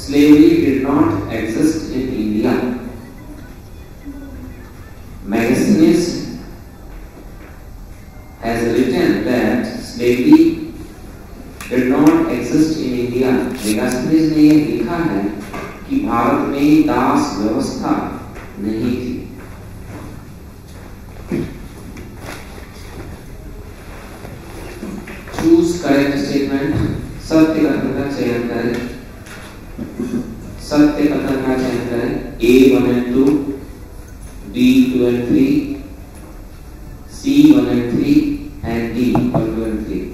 slavery did not exist in India. Megasthenes has written that slavery did not exist in India. Megasthenes ने यह लिखा है कि भारत में दास व्यवस्था नहीं थी। Choose correct statement. सत्य कथन का चयन करें। सत्य कथन का चयन करें। A 1 and 2, B 2 and 3, C 1 and 3 and D 1, 2 and 3।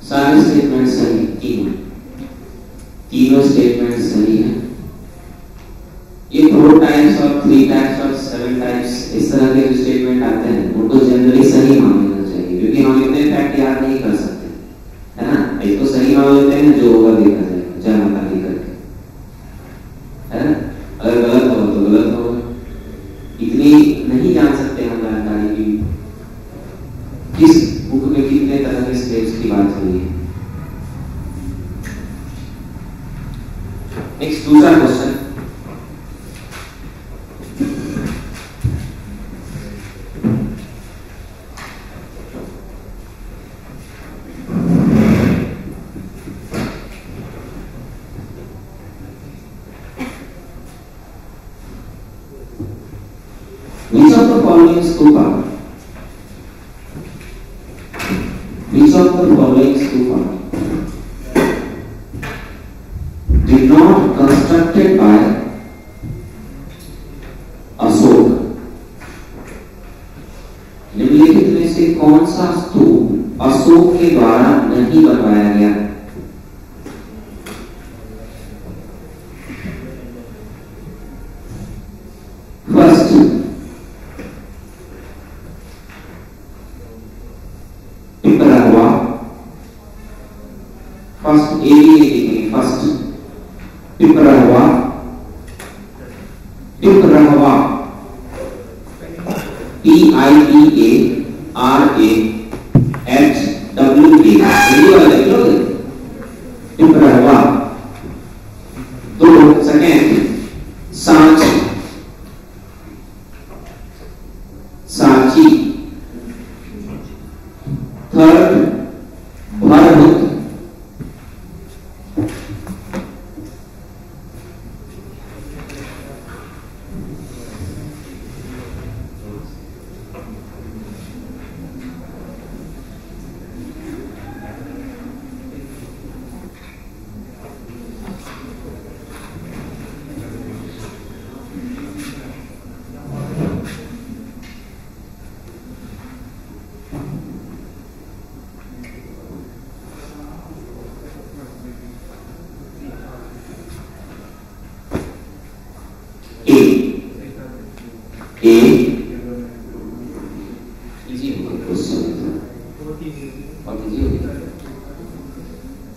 सारे स्टेटमेंट सही, तीनों स्टेटमेंट सही है। ये 4 टाइम्स और 3 टाइम्स और 7 टाइम्स इस तरह के जो स्टेटमेंट आते हैं उनको जनरली सही मान लेना चाहिए, क्योंकि हम इतने फैक्ट याद नहीं कर सकते, है ना। इसको सही मान लेते हैं, जो होगा देखा जाएगा, जय माता दी करके, है ना। अगर गलत होगा तो गलत होगा। इतनी नहीं जान सकते हम जानकारी की किस बुक में कितने तरह के स्टेप्स की बात हुई है। नेक्स्ट दूसरा question. Which of the following stupa? Which of the following stupa did not constructed by Ashok? निम्नलिखित में से कौन सा स्तूप अशोक के द्वारा नहीं बनवाया गया? फर्स्ट, पिपरावा। फर्स्ट ए भी लिखेंगे। First Piprahwa, Piprahwa, PIPARAHWA, Piprahwa. दो, सेकेंड सांची, सांची। थर्ड भरहुत,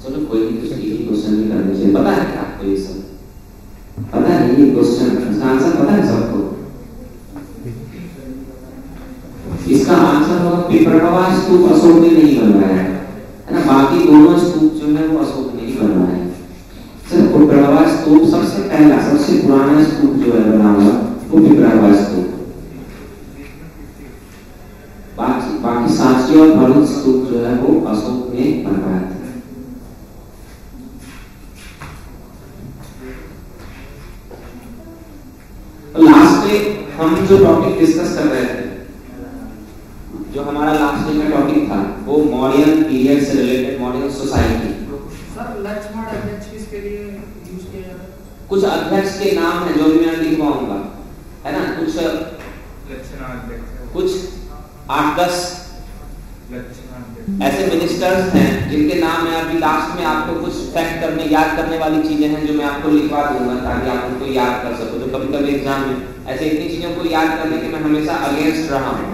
चलो कोई नहीं, कुछ इजी क्वेश्चन भी करने चाहिए। पता है क्या आपको ये सब? पता है ये क्वेश्चन इसका आंसर पता है सबको? इसका आंसर होगा पिपरावा स्तूप अशोक ने नहीं बनवाया है ना। बाकी दोनों स्तूप जो है वो अशोक ने ही बनवाया है। सिर्फ पिपरावा स्तूप सबसे पहला, सबसे पुराना स्तूप जो है बना हुआ वो पिपरावा स्तूप। बाकी सांची और भरहुत स्तूप जो है वो अशोक ने बनवाया था। डे हम जो टॉपिक डिस्कस कर रहे थे, जो हमारा लास्ट डे का टॉपिक था वो मौर्यन पीरियड से related Mauryan society. Sir Lakshman अध्यक्ष किसके लिए यूज किया जाता है? कुछ अध्यक्ष के नाम है जो भी मैं लिखवाऊंगा, है ना, कुछ कुछ 8-10 ऐसे मिनिस्टर्स हैं जिनके नाम मैं अभी लास्ट में आपको कुछ फैक्ट करने याद करने वाली चीजें हैं जो मैं आपको लिखवा दूंगा ताकि आप उनको याद कर सको। तो कभी कभी एग्जाम में ऐसे इतनी चीजों को याद करने के मैं हमेशा अगेंस्ट रहा हूँ।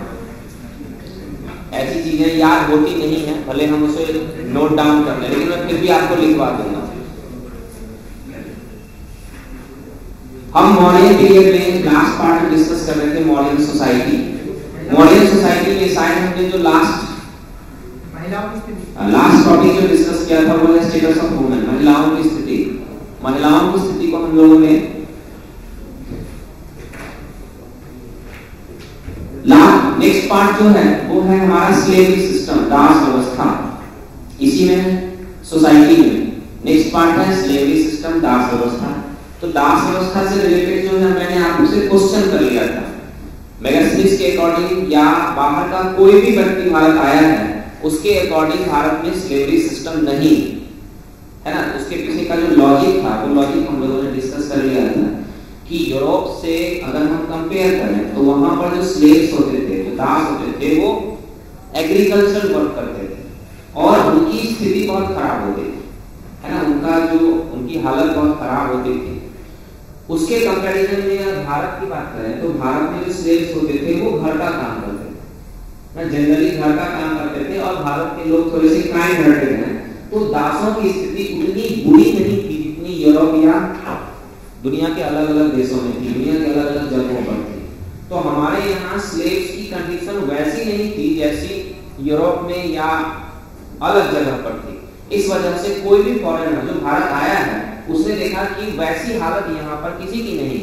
ऐसी चीजें याद होती नहीं है, भले हम उसे नोट डाउन कर लें, लेकिन मैं फिर भी आपको लिखवा दूंगा। हम मॉडर्न पीरियड में लास्ट पार्ट में डिस्कस कर रहे थे मॉडर्न सोसाइटी। मॉडर्न सोसाइटी में शायद हमने जो लास्ट टॉपिक जो डिस्कस किया था वो है स्टेटस ऑफ वुमेन, महिलाओं की स्थिति। महिलाओं की स्थिति को हम लोगों ने नेक्स्ट पार्ट जो है वो है हमारा स्लेवरी सिस्टम, दास व्यवस्था। इसी में सोसाइटी में नेक्स्ट पार्ट है स्लेवरी सिस्टम, दास व्यवस्था। तो दास व्यवस्था से रिलेटेड जो है मैंने आपसे क्वेश्चन कर लिया था। मेगास्टिक्स के अकॉर्डिंग या बाहर का कोई भी व्यक्ति भारत आया है उसके अकॉर्डिंग भारत में स्लेवरी सिस्टम नहीं है ना। उसके पीछे का जो लॉजिक था वो लॉजिक हम लोगों ने डिस्कस कर लिया था कि यूरोप से अगर हम कंपेयर करें तो वहां पर जो स्लेव्स होते थे, जो दास होते थे, वो एग्रीकल्चर वर्क करते थे और उनकी स्थिति बहुत खराब होती थी, है ना। उनकी हालत बहुत खराब होती थी। उसके कंपैरिजन में अगर भारत की बात करें तो भारत में जो स्लेव्स होते थे वो घर का काम करते थे, जनरली घर का काम करते थे और भारत के लोग थोड़े से काइंड हार्टेड हैं, तो दासों की स्थिति उतनी बुरी नहीं थी जितनी यूरोप या दुनिया के अलग अलग देशों में थी, दुनिया के अलग अलग जगहों पर थी। तो हमारे यहाँ स्लेव्स की कंडीशन वैसी नहीं थी जैसी यूरोप में या अलग जगह पर थी। इस वजह से कोई भी फॉरेनर जो भारत आया है उसने देखा कि वैसी हालत यहाँ पर किसी की नहीं,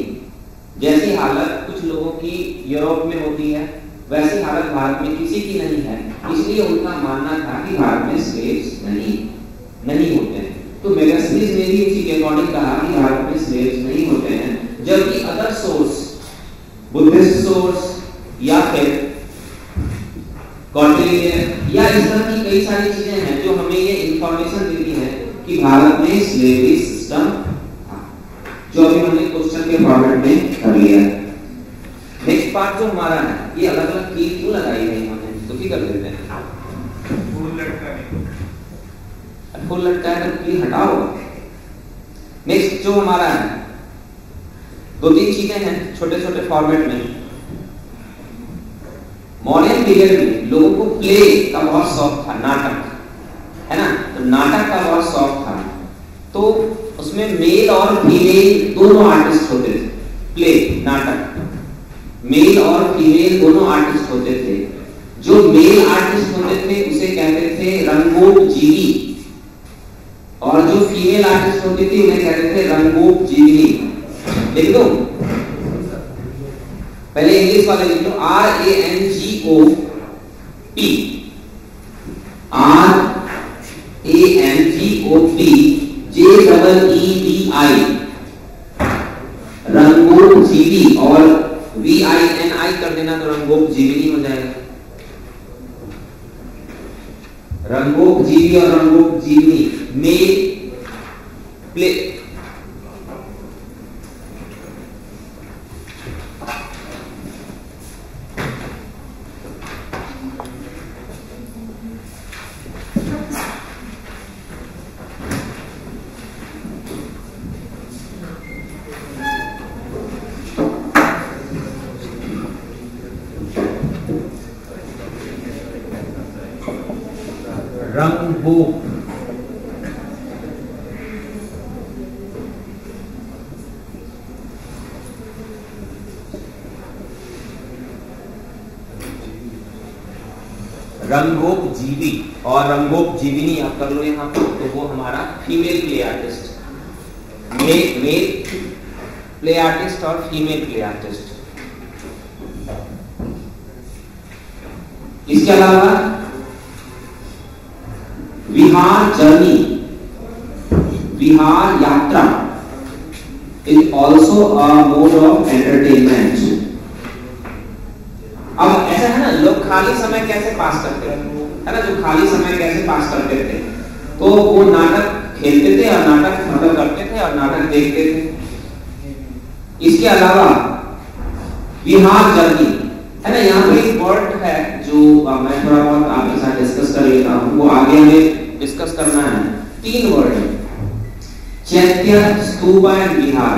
जैसी हालत कुछ लोगों की यूरोप में होती है वैसी हालत भारत में किसी की नहीं है। इसलिए उनका मानना था कि भारत में स्लेव्स नहीं होते हैं। तो मेगास्टिक्स ने भी इसी के अकॉर्डिंग कहा कि भारत में स्लेव्स नहीं होते हैं, जबकि अदर सोर्स, बुद्धिस्ट सोर्स या फिर कॉटिलियन या इस तरह की कई सारी चीजें हैं जो हमें ये इंफॉर्मेशन देती है कि भारत में स्लेवरी सिस्टम था, जो अभी हमने क्वेश्चन के फॉर्मेट में कर लिया है। नेक्स्ट पार्ट जो हमारा है, ये अलग अलग कील क्यों लगाई है इन्होंने, तो क्या कर देते हैं, फुल लटका है तो कील हटाओ। नेक्स्ट जो हमारा है, 2-3 चीजें हैं छोटे छोटे फॉर्मेट में। मॉडर्न पीरियड में लोगों को प्ले का बहुत शौक था, नाटक, है ना, तो नाटक का बहुत शौक था। तो उसमें मेल और फीमेल दोनों आर्टिस्ट होते थे। प्ले, नाटक, मेल और फीमेल दोनों आर्टिस्ट होते थे। जो मेल आर्टिस्ट होते थे उसे कहते थे रंगोपजीवी और जो फीमेल आर्टिस्ट होती थी उन्हें कहते थे रंगोपजीविनी। लिख दो, पहले इंग्लिश वाले लिख लो, RANGOP रंगोपजीवी और VINI कर देना तो रंगोपजीविनी हो जाएगा। रंगोपजीवी और रंगोपजीविनी मेल प्ले रंगभूप रंगोपजीवी और रंगोपजीविनी आप कर लो यहां पर, तो वो हमारा female play artist, male play artist और फीमेल प्ले आर्टिस्ट। इसके अलावा विहार जर्नी, विहार यात्रा is also a mode of entertainment। ऐसा है ना, लोग खाली समय कैसे पास करते थे, है ना, जो खाली समय कैसे पास करते थे, तो वो नाटक खेलते थे और नाटक खत्म करते थे और नाटक देखते थे। इसके अलावा विहार जर्नी, है ना, यहाँ पे एक वर्ड है जो मैं थोड़ा बहुत आपके साथ डिस्कस कर लेता हूँ, वो आगे हमें डिस्कस करना है। 3 वर्ड है, चैत्य, स्तूप एंड विहार,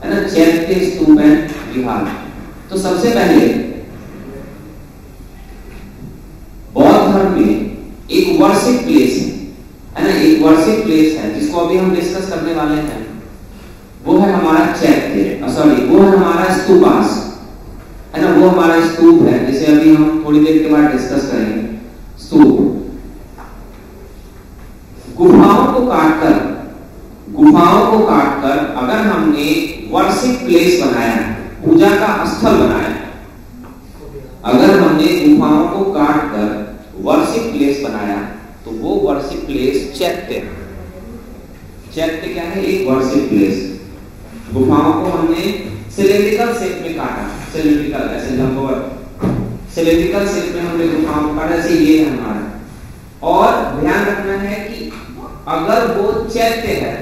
है ना, चैत्य, स्तूप एंड विहार। तो सबसे पहले बौद्ध धर्म में एक वर्शिप प्लेस है ना, एक वर्शिप प्लेस है जिसको अभी हम डिस्कस करने वाले हैं, वो है हमारा चैत्य, सॉरी वो है हमारा स्तूपास, है ना, वो हमारा स्तूप है, जिसे अभी हम थोड़ी देर के बाद डिस्कस करेंगे। स्तूप गुफाओं को काटकर अगर हमने वर्शिप प्लेस बनाया, पूजा का स्थल बनाया, अगर हमने गुफाओं को काटकर वर्शिप प्लेस बनाया, तो वो वर्शिप प्लेस चैत्य। चैत्य क्या है? एक वर्शिप प्लेस। गुफाओं को हमने सिलेंड्रिकल शेप में काटा, सिलेंड्रिकल ऐसे लंबवत सिलेंड्रिकल शेप में हमने गुफाओं को काटा, ऐसे ये है हमारा। और ध्यान रखना है कि अगर वो चैत्य है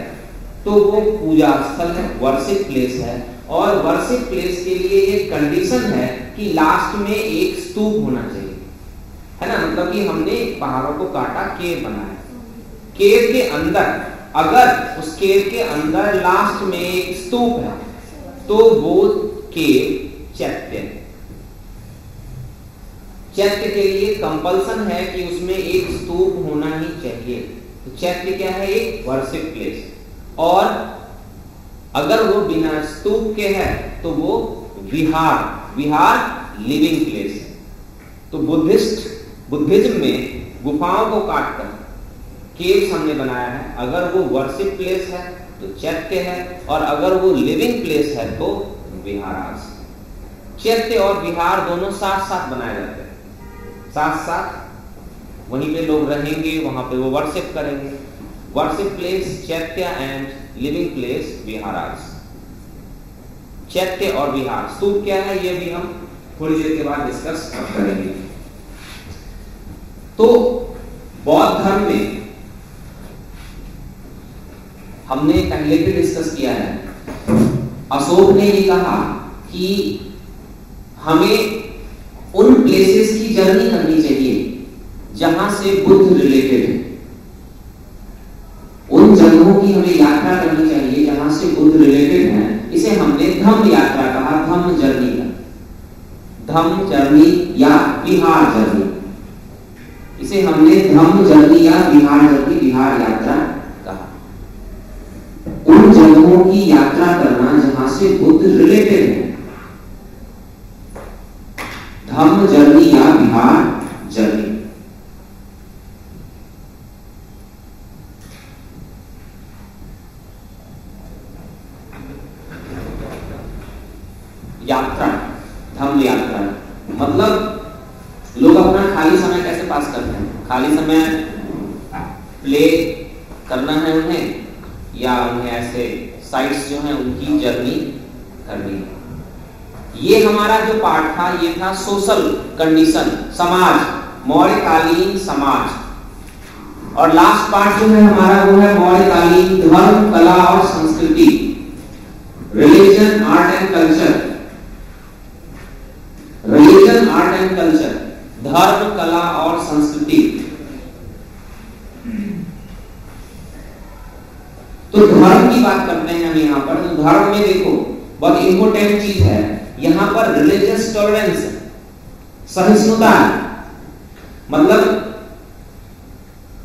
तो वो पूजा स्थल है, वर्शिप प्लेस है, और वर्शिप प्लेस के लिए एक कंडीशन है कि लास्ट में एक स्तूप होना चाहिए, है ना, मतलब कि हमने पहाड़ों को काटा, केव बनाया, केव के अंदर अगर उस केव के अंदर लास्ट में एक स्तूप है तो वो केव चैत्य है। चैत्य के लिए कंपल्सन है कि उसमें एक स्तूप होना ही चाहिए। तो चैत्य क्या है? एक वर्शिप प्लेस। और अगर वो बिना स्तूप के है तो वो विहार लिविंग प्लेस है। तो बुद्धिज्म में गुफाओं को काटकर केव्स हमने बनाया है, अगर वो वर्शिप प्लेस है तो चैत्य है, और अगर वो लिविंग प्लेस है तो विहारास। चैत्य और विहार दोनों साथ साथ बनाए जाते हैं, साथ साथ वहीं पे लोग रहेंगे, वहां पे वो वर्शिप करेंगे। वर्शिप प्लेस चैत्य एंड लिविंग प्लेस विहारास। चैत्य और विहार। स्तूप क्या है ये भी हम थोड़ी देर के बाद डिस्कस करेंगे। तो बौद्ध धर्म में हमने पहले भी डिस्कस किया है, अशोक ने ये कहा कि हमें उन प्लेसेस की जर्नी करनी चाहिए जहां से बुद्ध रिलेटेड है, उन जगहों की हमें यात्रा करनी चाहिए जहां से बुद्ध रिलेटेड है। इसे हमने धम्म यात्रा कहा, धम्म जर्नी का, धम्म जर्नी या विहार जर्नी, इसे हमने धम्म जर्नी या विहार जर्नी, विहार यात्रा कहा। उन जगहों की यात्रा करना जहां से बुद्ध रिलेटेड है, धम्म जर्नी या विहार जर्नी। यात्रा, धम्म यात्रा मतलब लोग अपना खाली समय कैसे पास करते हैं? खाली समय प्ले करना है उन्हें, या उन्हें ऐसे साइट्स जो हैं उनकी जर्नी करनी है। ये हमारा जो पार्ट था ये था सोशल कंडीशन, समाज, मौर्यकालीन समाज। और लास्ट पार्ट जो है हमारा वो है मौर्यकालीन धर्म, कला और संस्कृति, religion, art and culture. Religion, art and culture, धर्म, कला और संस्कृति। तो धर्म की बात करते हैं हम यहाँ पर। तो धर्म में देखो बहुत इंपोर्टेंट चीज है यहाँ पर, रिलीजियस टॉलरेंस, सहिष्णुता, मतलब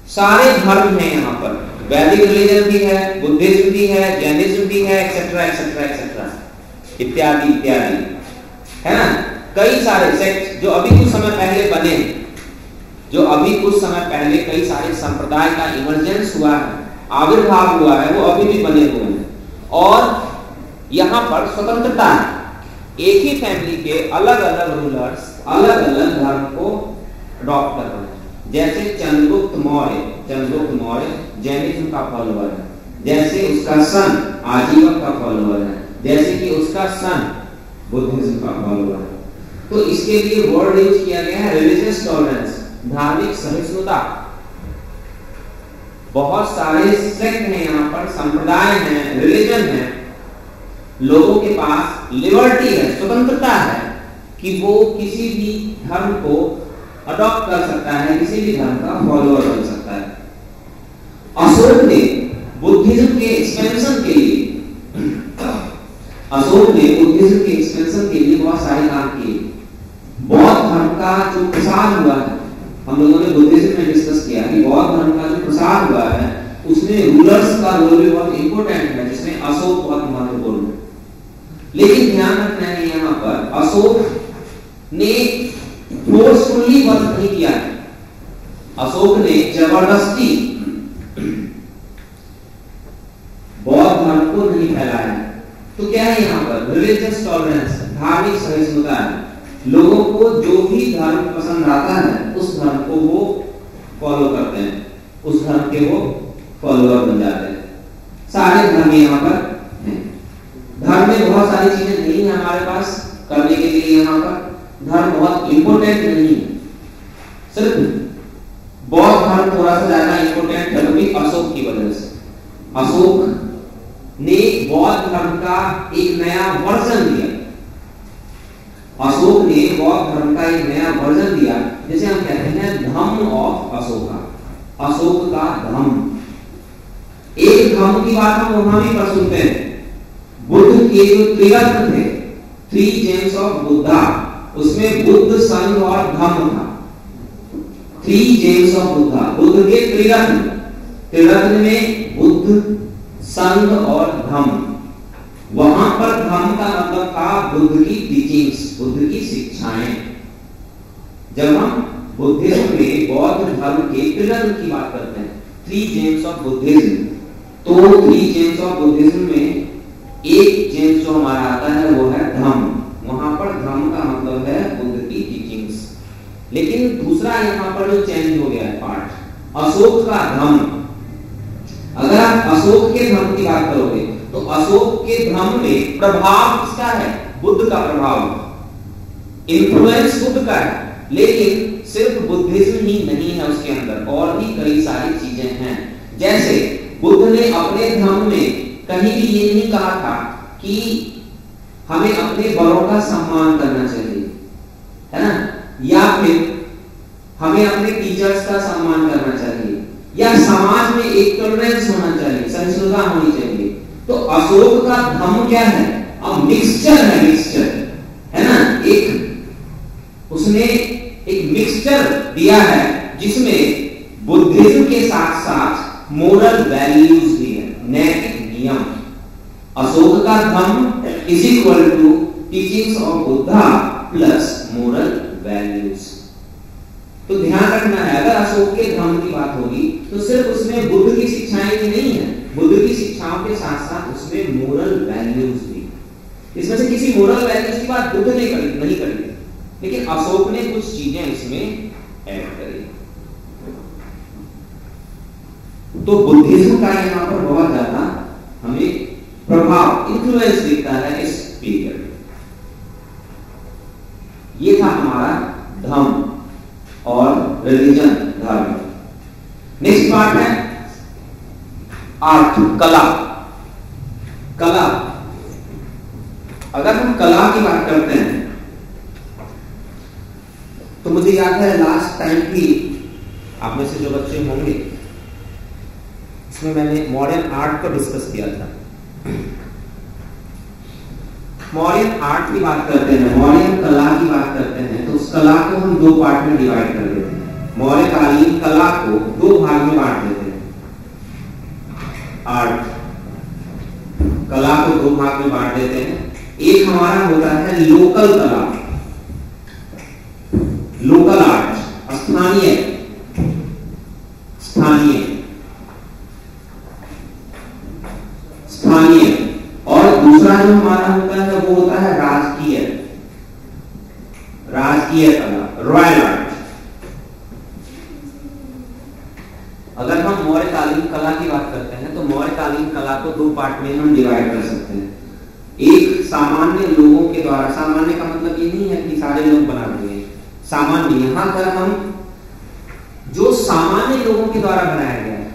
सारे धर्म हैं यहाँ पर। वैदिक रिलीजन भी है, बुद्धिज्म भी है, जैनिज्म भी है, एक्सेट्रा एक्सेट्रा एक्सेट्रा इत्यादि इत्यादि, है ना। कई सारे सेक्ट जो अभी कुछ समय पहले बने, जो अभी कुछ समय पहले कई सारे संप्रदाय का इमर्जेंस हुआ है, आविर्भाव हुआ है, वो अभी भी बने हुए हैं। और यहाँ पर स्वतंत्रता है, एक ही फैमिली के अलग अलग रूलर्स अलग अलग धर्म को अडॉप्ट कर रहे हैं। जैसे चंद्रगुप्त मौर्य जैनिज्म का फॉलोअर है, जैसे उसका सन आजीवक का फॉलोअर है, जैसे कि उसका सन बुद्धिज्म का फॉलोअर है। तो इसके लिए वर्ड यूज किया गया है रिलीजियस टॉलरेंस, धार्मिक सहिष्णुता। बहुत सारे सेक्ट हैं यहाँ पर, संप्रदाय हैं, रिलीजन है, लोगों के पास लिबर्टी है, स्वतंत्रता है कि वो किसी भी धर्म को अडॉप्ट कर सकता है, किसी भी धर्म का फॉलोअर बन सकता है। अशोक ने बुद्धिज्म के एक्सपेंशन के लिए बहुत सारे काम किए। बौद्ध धर्म का जो प्रसार हुआ है, हम लोगों ने बुद्धिज्म में डिस्कस किया कि बौद्ध धर्म का जो प्रसार हुआ है उसमें रूलर्स का रोल भी बहुत इंपॉर्टेंट है, जिसमें अशोक बहुत महत्वपूर्ण है। लेकिन ध्यान रखना है यहाँ पर अशोक ने फोर्सफुली वर्क नहीं किया है, अशोक ने जबरदस्ती बौद्ध धर्म को नहीं फैलाया। तो क्या है यहाँ पर रिलीजियस टॉलरेंस, धार्मिक सहिष्णुता है। लोगों को जो भी धर्म पसंद आता है उस धर्म को वो फॉलो करते हैं, उस धर्म के वो फॉलोअर बन जाते हैं। सारे धर्म यहाँ पर हैं। धर्म में बहुत सारी चीजें नहीं है हमारे पास करने के लिए, यहाँ पर धर्म बहुत इंपोर्टेंट नहीं है, सिर्फ बौद्ध धर्म थोड़ा सा ज्यादा इंपोर्टेंट है, वो भी अशोक की वजह से। अशोक ने बौद्ध धर्म का एक नया वर्जन दिया, अशोक ने बौद्ध धर्म का एक नया वर्जन दिया, जिसे हम कहते हैं धम्म ऑफ अशोका, अशोक का धम्म। एक धम्म की बात हम वहां भी पर सुनते हैं, बुद्ध के जो त्रिरत्न थे, 3 जेम्स ऑफ बुद्धा, उसमें बुद्ध, संघ और धम्म था। 3 जेम्स ऑफ बुद्धा, बुद्ध के त्रिरत्न, त्रिरत्न में बुद्ध, संघ और धम्म। वहां पर धम्म का मतलब था बुद्ध की टीचिंग्स, बुद्ध की शिक्षाएं। जब हम बुद्धिज्म में बौद्ध धर्म के त्रिरत्न की बात करते हैं, 3 जेम्स ऑफ बुद्धिज्म, तो 3 जेम्स ऑफ बुद्धिज्म में एक जेम्स जो हमारा आता है वो है धम्म। वहां पर धम्म का मतलब है बुद्ध की टीचिंग्स। लेकिन दूसरा यहाँ पर जो चेंज हो गया है पार्ट, अशोक का धम्म। अगर आप अशोक के धम्म की बात करोगे तो अशोक के धम्म में प्रभाव किसका है? बुद्ध का प्रभाव, इन्फ्लुएंस बुद्ध का है। लेकिन सिर्फ बुद्धिज्म ही नहीं है उसके अंदर, और भी कई सारी चीजें हैं। जैसे बुद्ध ने अपने धम्म में कहीं भी ये नहीं कहा था कि हमें अपने बड़ों का सम्मान करना चाहिए, है ना, या फिर हमें अपने टीचर्स का सम्मान करना चाहिए, या समाज में एक टॉलरेंस होना चाहिए, सहिष्णुता होनी चाहिए। तो अशोक का धम्म क्या है? अब मिक्सचर है, मिक्सचर है ना, एक उसने एक मिक्सचर दिया है जिसमें बुद्धिज्म के साथ साथ मोरल वैल्यूज भी है, नैतिक नियम। अशोक का dhamma is equal to teachings of Buddha plus moral values. तो ध्यान रखना है, अगर अशोक के धम्म की बात होगी तो सिर्फ उसमें बुद्ध की शिक्षाएं ही नहीं है, बुद्ध की शिक्षाओं के साथ साथ उसमें मोरल वैल्यूज भी। इसमें से किसी मोरल वैल्यूज की बात बुद्ध ने नहीं करी, लेकिन अशोक ने कुछ चीजें इसमें ऐड करी। तो बुद्धिज्म का यहाँ पर बहुत ज्यादा हमें प्रभाव, इन्फ्लुएंस दिखता है इस पीरियड में। ये था हमारा धम्म और रिलीजन, धर्म। नेक्स्ट पार्ट है आर्ट, कला। कला, अगर हम कला की बात करते हैं तो मुझे याद है लास्ट टाइम भी आप में से जो बच्चे होंगे इसमें मैंने मॉडर्न आर्ट को डिस्कस किया था। मॉडर्न आर्ट की बात करते हैं, मॉडर्न कला की बात करते हैं, तो उस कला को हम 2 पार्ट में डिवाइड कर देते हैं। मौर्यकालीन कला को 2 भाग में बांट देते हैं। आर्ट कला को 2 भाग में बांट देते हैं। एक हमारा होता है लोकल कला, लोकल आर्ट, स्थानीय, स्थानीय, स्थानीय। और दूसरा जो हमारा होता है वो होता है राजकीय, राजकीय कला, रॉयल आर्ट। अगर हम मौर्यकालीन कला की बात करते हैं तो मौर्यकालीन कला को 2 पार्ट में हम डिवाइड कर सकते हैं। एक सामान्य लोगों के द्वारा, सामान्य का मतलब ये नहीं है कि सारे लोग सामान्य, यहां पर हम जो सामान्य लोगों के द्वारा बनाया गया है,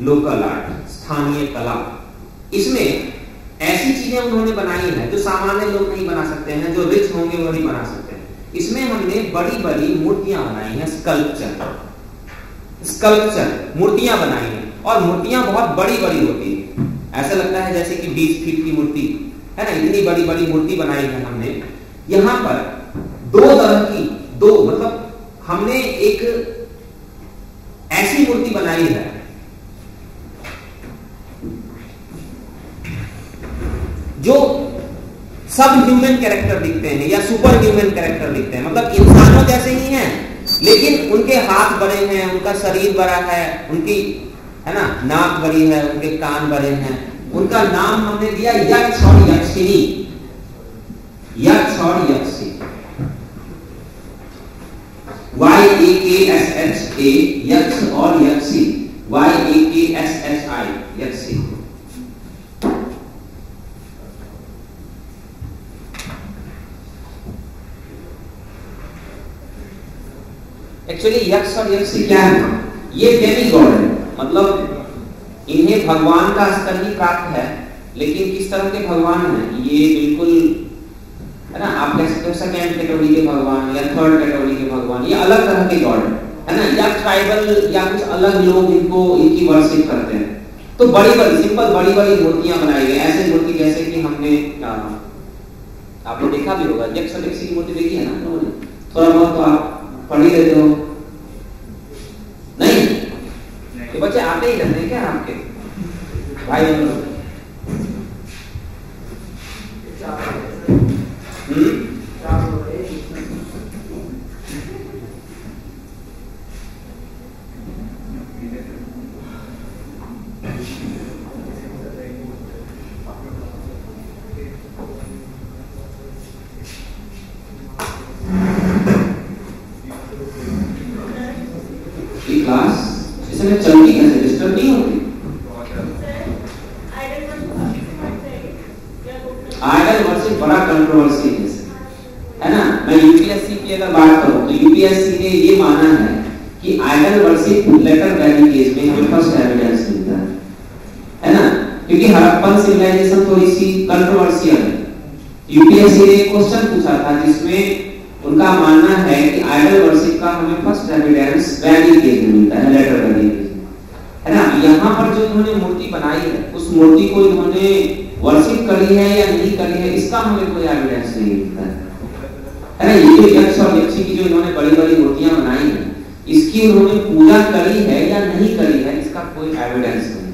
लोकल आर्ट, स्थानीय कला, इसमें ऐसी चीजें उन्होंने बनाई है जो सामान्य लोग नहीं बना सकते हैं, जो रिच होंगे वो नहीं बना सकते हैं। इसमें हमने बड़ी बड़ी मूर्तियां बनाई हैं, स्कल्पचर मूर्तियां बनाई हैं, और मूर्तियां बहुत बड़ी बड़ी होती है, ऐसा लगता है जैसे कि 20 फीट की मूर्ति है ना, इतनी बड़ी बड़ी मूर्ति बनाई है हमने। यहां पर दो तरह की, मतलब हमने एक ऐसी मूर्ति बनाई है जो सब ह्यूमन कैरेक्टर दिखते हैं या सुपर ह्यूमन कैरेक्टर दिखते हैं, मतलब इंसानों जैसे ही हैं, लेकिन उनके हाथ बड़े हैं, उनका शरीर बड़ा है, उनकी है ना नाक बड़ी है, उनके कान बड़े हैं। उनका नाम हमने दिया यक्ष और यक्षिणी, यक्ष और यक्षी, YAKSHA, यक्ष और यक्षी, YAKSHI, यक्षी। एक्चुअली यक्ष और यक्षी क्या है? ये डेमिगॉड है, मतलब इन्हें भगवान का स्तर ही प्राप्त है, लेकिन किस तरह के भगवान हैं ये बिल्कुल है ना, आप कह सकते हो सेकेंड कैटेगरी के भगवान या थर्ड कैटेगरी के भगवान, ये अलग तरह के गॉड है ना, या ट्राइबल या कुछ अलग लोग इनको इनकी वर्शिप करते हैं। तो बड़ी बड़ी सिंपल बड़ी बड़ी मूर्तियां बनाई गई, ऐसे मूर्ति जैसे कि हमने आप लोग देखा भी होगा, यक्ष और यक्षी की मूर्ति देखी है ना लोगों ने, थोड़ा बहुत तो आप पढ़ ही लेते हो नहीं? ये बच्चे आते ही रहते हैं क्या आपके भाई लोग? क्लास इसमें चलती कैसे, डिस्टर्ब नहीं होती? आइडल वर्शिप बड़ा कंट्रोवर्सी है ना। मैं यूपीएससी की अगर बात करूं तो यूपीएससी ने ये माना है कि idol worship later valley case में हमें फर्स्ट एविडेंस मिलता है ना, क्योंकि हड़प्पन सिविलाइजेशन तो इसी कंट्रोवर्शियल है। यूपीएससी ने एक क्वेश्चन पूछा था जिसमें उनका मानना है कि आइडल वर्शिप का हमें फर्स्ट एविडेंस वैली केस में मिलता है, लेटर वैली केस में, है ना। यहाँ पर जो इन्होंने मूर्ति बनाई है उस मूर्ति को इन्होंने वर्शिप करी है या नहीं करी है, इसका हमें कोई एविडेंस नहीं मिलता है ना। ये जो यक्ष और यक्षी की जो इन्होंने बड़ी बड़ी मूर्तियां बनाई है, इसकी उन्होंने पूजा करी है या नहीं करी है, इसका कोई एविडेंस नहीं,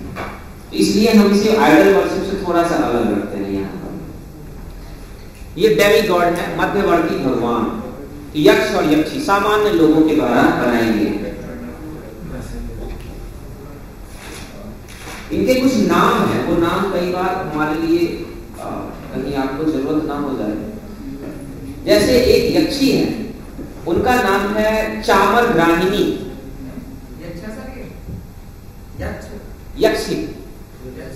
तो इसलिए हम इसे आइडल वर्शिप से थोड़ा सा अलग रखते हैं। यहाँ पर ये डेमी गॉड है, मध्यवर्ती भगवान, यक्ष और यक्षी सामान्य लोगों के द्वारा बनाई गई। इनके कुछ नाम है, वो नाम कई बार हमारे लिए कहीं आपको जरूरत ना हो जाए। जैसे एक यक्षी है, उनका नाम है चामर ग्राहिणी, यक्षी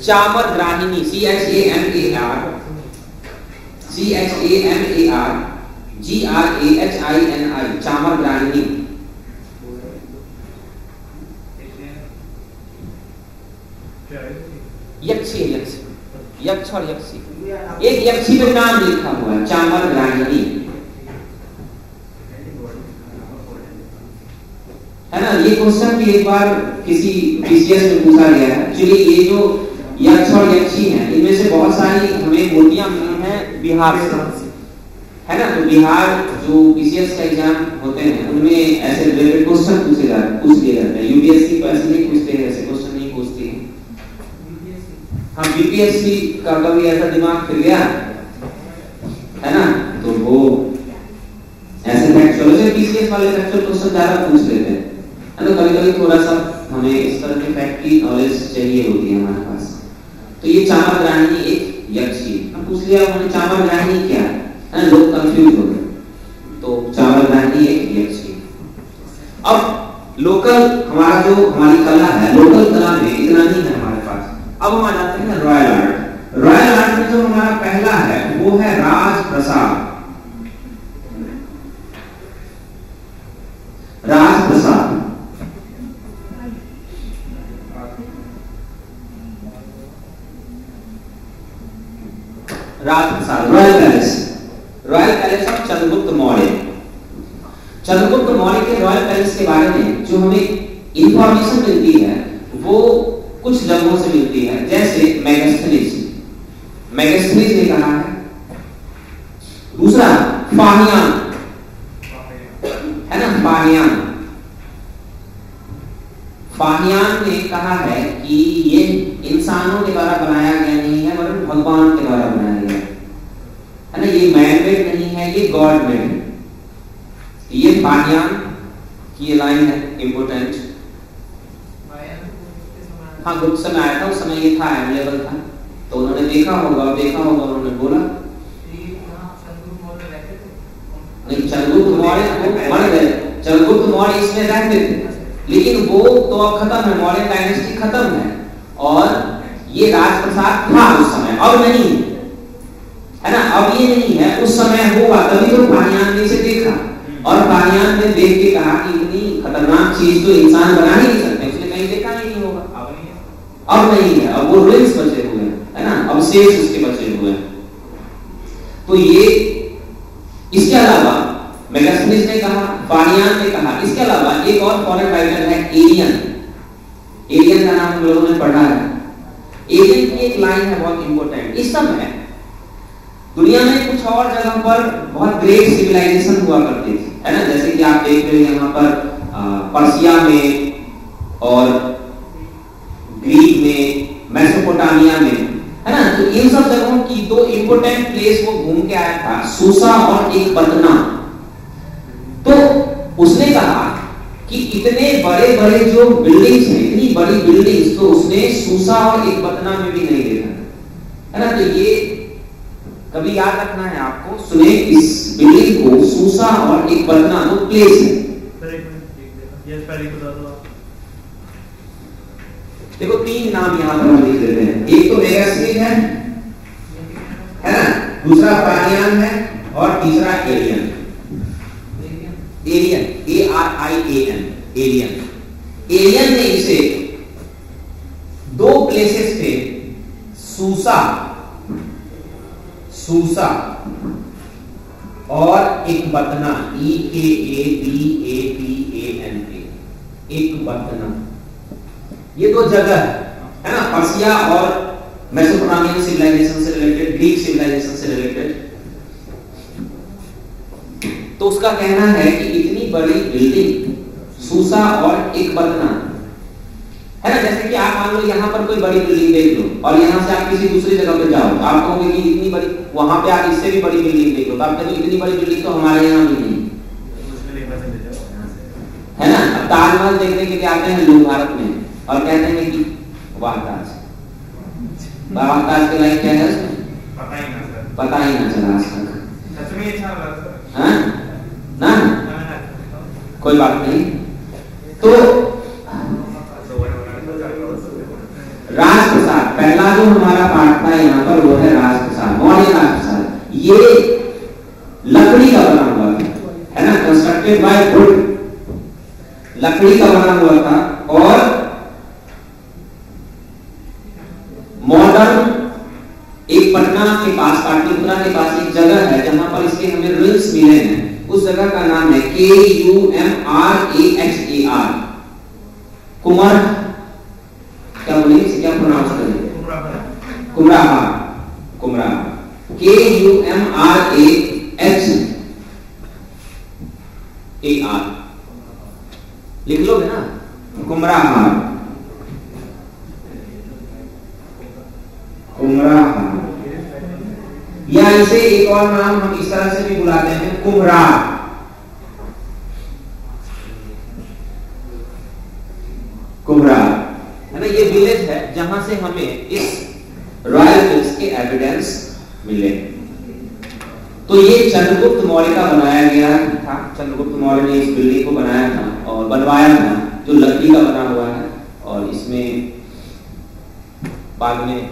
चामर ग्राहिणी, CHAMARGRAHINI, चामर ग्राहिणी। यक्षी है, यक्षी, यक्ष और यक्षी, एक यक्षी में नाम लिखा हुआ है चामर ग्राहिणी, है ना। ये क्वेश्चन भी एक बार किसी पीसीएस में पूछा गया है। एक्चुअली ये जो यक्ष और यक्षी हैं, इनमें से बहुत सारी हमें मूर्तियां मिली हैं बिहार से, है ना। तो बिहार जो पीसीएस का एग्जाम होते हैं उनमें ऐसे रिलेटेड क्वेश्चन पूछ लिए जाते हैं। यूपीएससी को ऐसे नहीं पूछते हैं, ऐसे क्वेश्चन नहीं पूछती है। हाँ, बीपीएससी का कभी ऐसा दिमाग फिर गया है ना, तो वो ऐसे फैक्चुअल पीसीएस वाले फैक्चुअल क्वेश्चन ज्यादा पूछ लेते हैं, है ना। कभी कभी थोड़ा सा हमें इस तरह के फैक्ट की नॉलेज चाहिए होती है हमारे पास। तो ये चामर ग्राहिणी एक यक्षी, हम पूछ लिया उन्होंने चामर ग्राहिणी क्या है ना, लोग कंफ्यूज हो गए। तो चामर ग्राहिणी एक यक्षी। अब लोकल हमारा जो हमारी कला है, लोकल कला में इतना नहीं है हमारे पास। अब हम आ जाते हैं रॉयल आर्ट। रॉयल आर्ट में जो हमारा पहला है वो है राज प्रसाद। राजप्रसाद, royal palace of Chandragupta Maurya. Chandragupta Maurya के रॉयल पैलेस के बारे में जो हमें इंफॉर्मेशन मिलती है वो कुछ जगहों से मिलती है, जैसे मैगस्थनीज ने कहा है। दूसरा फाहियान है ना, फाहियान ने कहा है कि ये इंसानों के द्वारा बनाया गया नहीं है वरन भगवान के द्वारा बनाया गया है ना, ये मैन मेड नहीं है, ये गॉड मेड है। ये फाहियान की लाइन है इंपोर्टेंट। हाँ, गुप्त समय आया था, उस समय ये था, अवेलेबल था, तो उन्होंने देखा होगा उन्होंने बोला। नहीं, चंद्रगुप्त मौर्य इसमें रहते थे, लेकिन वो तो अब खत्म है, मौर्य डायनेस्टी खत्म है और ये राजप्रसाद था उस समय, अब नहीं है ना, अब ये नहीं है, उस समय होगा, तभी तो फाहियान ने इसे देखा और फाहियान ने देख के कहा कि इतनी खतरनाक चीज तो इंसान बना ही नहीं सकते, उसने कहीं देखा ही नहीं होगा। अब नहीं है, अब वो रुइंस बचे हुए हैं, है ना, अब शेष उसके बचे हुए हैं। तो ये, इसके अलावा मैगस्थनीज ने कहा, फाहियान ने कहा, इसके अलावा एक और फॉरेन राइटर है एलियन का नाम हम लोगों ने पढ़ा है। एलियन की एक लाइन है बहुत इंपॉर्टेंट। इस समय दुनिया में कुछ और जगह पर बहुत ग्रेट सिविलाइजेशन हुआ करती थी, है ना, जैसे कि आप देख रहे हैं यहाँ पर पर्सिया में और ग्रीक में, मेसोपोटामिया में, है ना, तो इन सब जगहों की दो इंपोर्टेंट प्लेस वो घूम के आया था, सूसा और एक बतना। तो उसने कहा कि इतने बड़े बड़े जो बिल्डिंग्स हैं, इतनी बड़ी बिल्डिंग्स तो उसने सूसा और एक बतना में भी नहीं देखा, है ना। तो ये कभी याद रखना है आपको, सुने इस बिल्डिंग को, सूसा और एक बतना दो प्लेस है। देखो तीन नाम यहाँ पर हम लिख देते हैं, एक तो मैगस्थनीज है ना, दूसरा फाहियान है और तीसरा एलियन। एलियन ने इसे दो प्लेसेस पे, सूसा और एक बतना, एक बतना, ये दो जगह है ना, पर्सिया और मेसोपोटामियन सिविलाइजेशन से रिलेटेड, ग्रीक सिविलाइजेशन से रिलेटेड। तो उसका कहना है कि इतनी बड़ी बिल्डिंग, सूसा और एक बतना, है ना, जैसे कि आप मान लो यहाँ पर कोई बड़ी बिल्डिंग देख लो और यहाँ से आप किसी दूसरी जगह पे जाओ तो आप कहोगे कि इतनी बड़ी, वहां पे आप इससे भी बड़ी बिल्डिंग देख लो तो आप कहोगे इतनी बड़ी बिल्डिंग तो हमारे यहाँ भी नहीं, है ना। अब ताजमहल देखने के लिए आते हैं लोग भारत में और कहते हैं कि वाह ताज के लायक क्या है उसमें, पता ही ना चला आज तक, ना कोई बात नहीं। तो राजप्रसाद, पहला जो हमारा पाठ था यहाँ पर वो है राजप्रसाद, मौर्य राजप्रसाद। ये लकड़ी का बना हुआ था, है ना, कंस्ट्रक्टेड बाय वुड, लकड़ी का बना हुआ था। और मॉडर्न एक पटना के पास, पाटलिपुत्रा के पास एक जगह है जहां पर इसके हमें रुइंस मिले हैं, उस जगह का नाम है KUMRAHAR, कुमर, क्या बोलेंगे, क्या प्रोनाउंस करेंगे, कुमराहा, KUMRAHAR, लिख लोगे ना, कुमराहा, या इसे एक और नाम हम इस तरह से भी बुलाते हैं, कुमरा, है ना। ये विलेज है जहां से हमें इस रॉयल पैलेस के एविडेंस मिले। तो ये चंद्रगुप्त मौर्य का बनाया गया था, चंद्रगुप्त मौर्य ने इस बिल्डिंग को बनाया था और बनवाया था, जो लकड़ी का बना हुआ है। और इसमें बाद में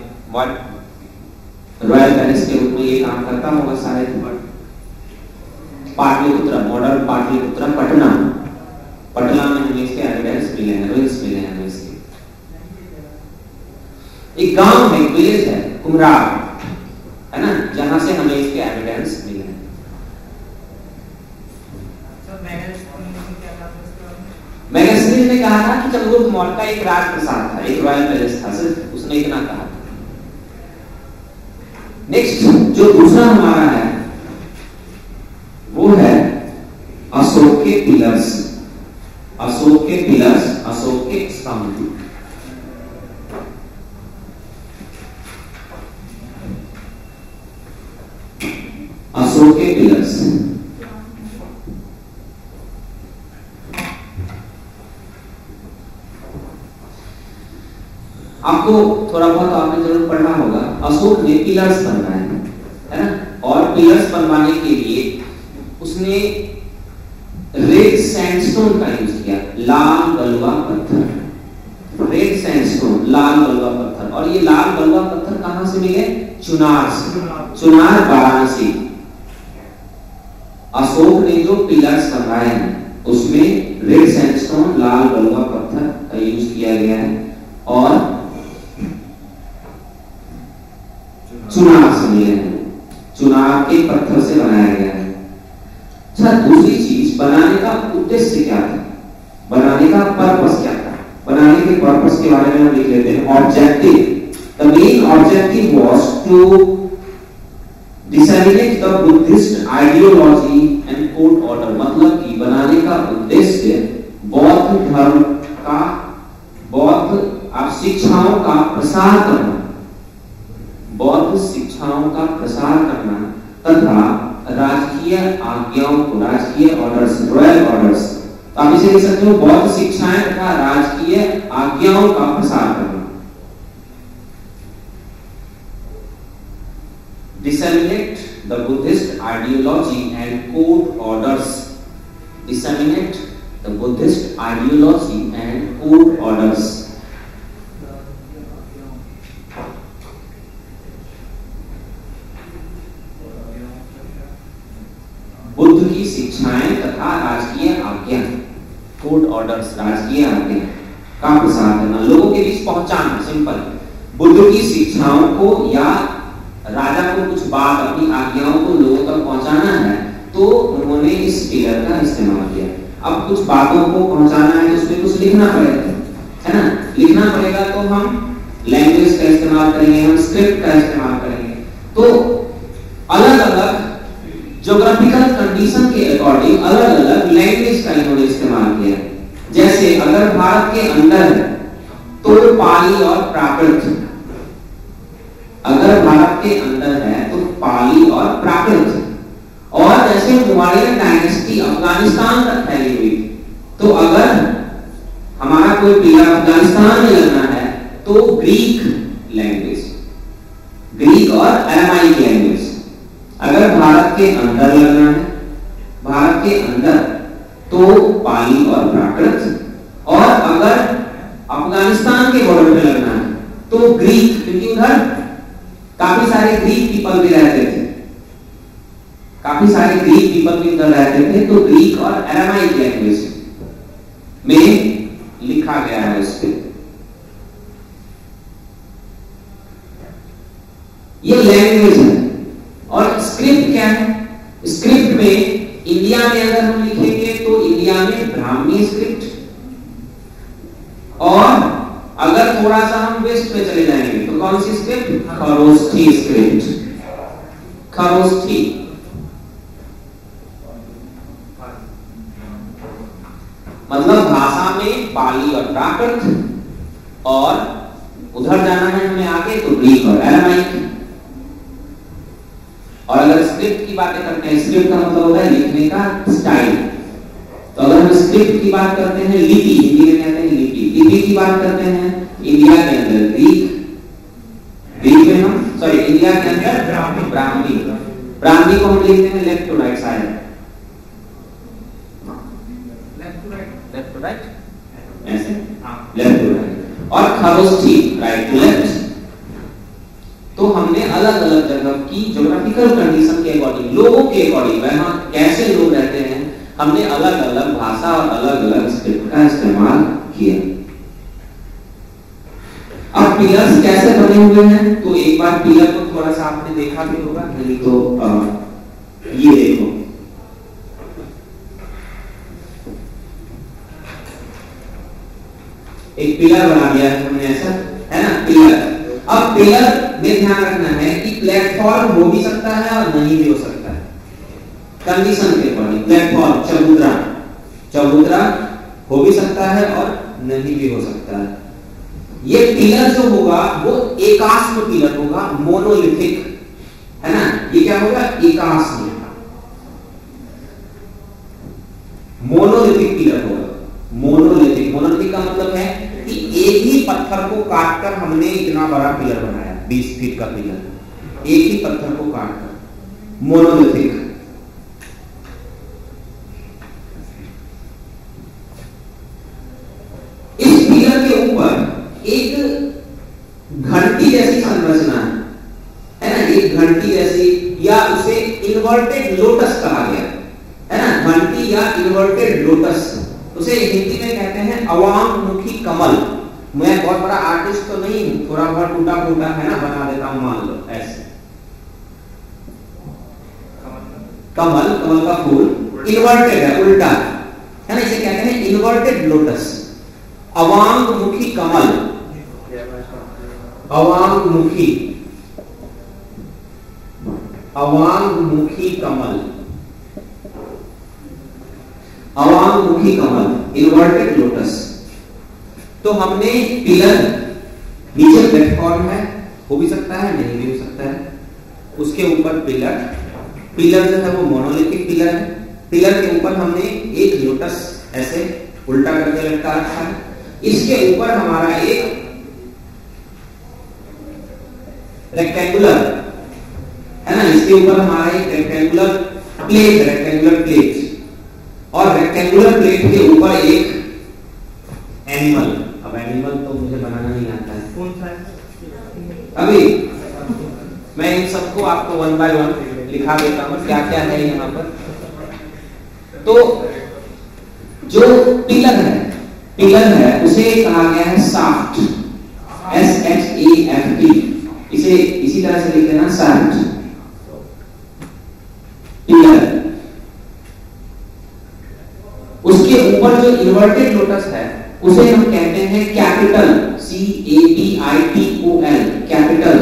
रॉयल पैलेस के रूप में ये काम करता होगा शायद। पाटलिपुत्र, मॉडर्न पाटलिपुत्र, पटना में हमें इसके एविडेंस मिले हैं, रुइंस मिले हैं हमें इसके। एक गांव है, विलेज है कुमरा, है ना, जहां से हमें इसके एविडेंस मिले हैं। मैगस्टीन ने कहा था कि चंद्रगुप्त मौर्य का एक राजप्रसाद था, एक रॉयल पैलेस था, सिर्फ उसने इतना कहा था। नेक्स्ट जो दूसरा हमारा है वो है अशोक के पिलर्स, अशोक के पिलर्स, अशोक के स्तंभ। अशोक के पिलर्स आपको थोड़ा बहुत आपने जरूर पढ़ा होगा। अशोक ने पिलर्स बनवाए है ना, और पिलर्स बनवाने के लिए उसने रेड सैंडस्टोन का यूज किया, लाल बलुआ पत्थर, रेड सैंडस्टोन, लाल बलुआ पत्थर। और ये लाल बलुआ पत्थर कहां से मिले? चुनार से, चुनार वाराणसी। अशोक ने जो पिलर्स बनवाए हैं उसमें रेड सैंडस्टोन, लाल बलुआ पत्थर का यूज किया गया है और चुनार से मिले हैं, चुनार के पत्थर से बनाया गया है। अच्छा, दूसरी चीज, बनाने का उद्देश्य क्या था, बनाने का पर्पस क्या था? बनाने के पर्पस के बारे में हम लिख लेते हैं। Objective, the main objective was to disseminate the Buddhist ideology and code order. मतलब कि बनाने का उद्देश्य बौद्ध धर्म का, बौद्ध शिक्षाओं का प्रसार करना, बौद्ध शिक्षाओं का प्रसार करना तथा राजकीय आज्ञाओं को, राजकीय ऑर्डर्स, रॉयल ऑर्डर्स, तो आप इसे लिख सकते हो बौद्ध शिक्षाएं तथा राजकीय आज्ञाओं का प्रसार करना। Disseminate the Buddhist ideology and code orders. Disseminate the Buddhist ideology and code orders. Buddha की शिक्षाएं तथा राजकीय आज्ञा, कोड ऑर्डर्स, राजकीय आज्ञा का प्रसार करना, लोगों के बीच पहुंचाना। सिंपल, बुद्ध की शिक्षाओं को या राजा को कुछ बात, अपनी आज्ञाओं को लोगों तक पहुंचाना है तो उन्होंने इस पिलर का इस्तेमाल किया। अब कुछ बातों को पहुंचाना है तो उसमें कुछ लिखना पड़ेगा, है ना, लिखना पड़ेगा तो हम लैंग्वेज का इस्तेमाल करेंगे, हम स्क्रिप्ट का इस्तेमाल करेंगे। तो अलग अलग ज्योग्राफिकल कंडीशन के अकॉर्डिंग अलग अलग लैंग्वेज का इन्होंने इस्तेमाल किया। जैसे अगर भारत के अंदर है तो पाली और प्राकृत, अगर भारत के अंदर है तो पाली और प्राकृत। और जैसे मौर्य डायनेस्टी अफगानिस्तान तक फैली हुई, तो अगर हमारा कोई पिलर अफगानिस्तान में लगना है तो ग्रीक लैंग्वेज, ग्रीक और अरामाइक लैंग्वेज। अगर भारत के अंदर लगना है, भारत के अंदर, तो पाली और प्राकृत। और अगर अफगानिस्तान के बॉर्डर पे लगना है तो ग्रीक, क्योंकि उधर काफी सारे ग्रीक पीपल भी रहते थे, काफी सारे ग्रीक पीपल भी उधर रहते थे, तो ग्रीक और अरामाइक लैंग्वेज में लिखा गया है उस पे। ये लैंग्वेज है। और स्क्रिप्ट क्या है? स्क्रिप्ट में इंडिया में अगर हम लिखेंगे तो इंडिया में ब्राह्मी स्क्रिप्ट, और अगर थोड़ा सा हम वेस्ट पे चले जाएंगे तो कौन सी स्क्रिप्ट? खरोष्ठी स्क्रिप्ट, खरोष्ठी। मतलब भाषा में पाली और प्राकृत, और उधर जाना है हमें आगे तो ग्रीक और अरामाइक। और अगर स्क्रिप्ट की बातें करते हैं, स्क्रिप्ट का मतलब होता है लिखने का स्टाइल। तो अगर हम स्क्रिप्ट की बात करते हैं, लिपि, हिंदी में कहते हैं लिपि, लिपि की बात करते हैं इंडिया के अंदर ग्रीक, ग्रीक में हम सॉरी इंडिया के अंदर ब्राह्मी, ब्राह्मी को हम लिखते हैं left to right side, left to right, ऐसे लेफ्ट टू राइट। और खरोष्ठी राइट टू लेफ्ट। तो हमने अलग अलग जगह की ज्योग्राफिकल कंडीशन के अकॉर्डिंग, लोगों के अकॉर्डिंग, वहां कैसे लोग रहते हैं, हमने अलग अलग भाषा और अलग अलग स्क्रिप्ट का इस्तेमाल किया। अब पिलर्स कैसे बने हुए हैं, तो एक बार पिलर को थोड़ा थोड़ा सा आपने देखा भी होगा, नहीं तो ये देखो, एक पिलर बना दिया है हमने, ऐसा है ना, पिलर। अब पिलर में ध्यान रखना है कि प्लेटफॉर्म हो भी सकता है और नहीं भी हो सकता है, कंडीशन के अकॉर्डिंग। प्लेटफॉर्म चबूतरा, चबूतरा हो भी सकता है और नहीं भी हो सकता है। ये पिलर जो होगा वो एकास्म पिलर होगा, मोनोलिथिक, है ना। ये क्या होगा, एकास्म, मोनोलिथिक पिलर होगा। मोनोलिथिक, मोनोलिथिक का मतलब है कि एक ही पत्थर को काटकर हमने इतना बड़ा पिलर बनाया, 20 फीट का पिलर, एक ही पत्थर को काटकर, मोनोलिथिक। इस पिलर के ऊपर एक घंटी जैसी संरचना है ना, एक घंटी जैसी, या उसे इन्वर्टेड लोटस कहा गया है ना, घंटी या इन्वर्टेड लोटस, उसे हिंदी में कहते हैं अवांगमुखी कमल। मैं बहुत बड़ा आर्टिस्ट तो नहीं हूं, थोड़ा बहुत टूटा फूटा है ना बना देता हूं, मान लो ऐसे। कमल, कमल का फूल इन्वर्टेड है, उल्टा है ना, इसे कहते हैं इन्वर्टेड लोटस, अवांगमुखी कमल, अवांगमुखी, अवांगमुखी कमल, अवांगमुखी कमल, इन्वर्टेड लोटस। तो हमने पिलर, नीचे प्लेटफॉर्म है, हो भी सकता है नहीं भी हो सकता है, उसके ऊपर पिलर, पिलर जो है वो मोनोलिथिक पिलर है। पिलर के ऊपर हमने एक लोटस ऐसे उल्टा करके लटका रखा है। इसके ऊपर हमारा एक रेक्टेंगुलर है ना, इसके ऊपर हमारा एक रेक्टेंगुलर प्लेट, रेक्टेंगुलर प्लेट, और रेक्टेंगुलर प्लेट के ऊपर एक एनिमल। अब एनिमल तो मुझे बनाना नहीं आता है, कौन सा है? अभी मैं इन सबको आपको 1 बाय 1 लिखा देता हूं क्या क्या है यहाँ पर। तो जो पिलर है, पिलर है उसे कहा गया है शाफ्ट, SHAFT, इसे इसी तरह से लिख देना, शाफ्ट, पिलर। उसके ऊपर जो इन्वर्टेड लोटस है उसे हम कहते हैं कैपिटल, CAPITOL, कैपिटल।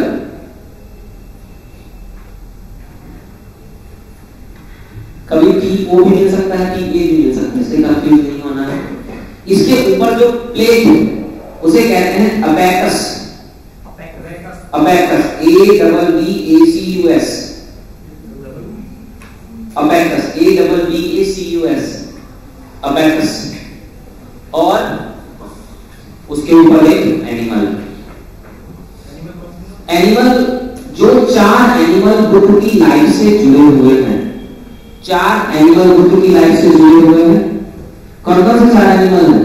कभी TO भी मिल सकता है, TA भी मिल सकता है, इससे कंफ्यूज नहीं होना है। इसके ऊपर जो प्लेट है उसे कहते हैं abacus, abacus, ABBACUS, abacus, ABBACUS, abacus. और उसके ऊपर एक एनिमल, एनिमल जो 4 एनिमल ग्रुप की लाइफ से जुड़े हुए हैं, 4 एनिमल ग्रुप की लाइफ से जुड़े हुए हैं। कौन कौन से 4 एनिमल हैं?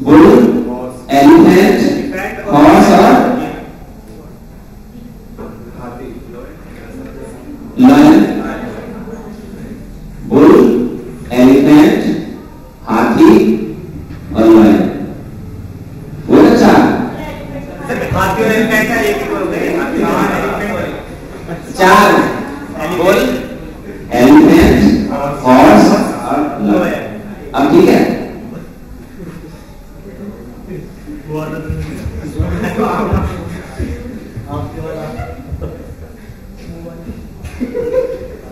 बुल, एलिफेंट, हॉर्स और लायन। बुल, एलिफेंट, हाथी और लायन, वो 4। हाथी और एलिफेंट का एक ही हो गया, 4 बुल, एलिफेंट, हॉर्स और लायन। अब ठीक है,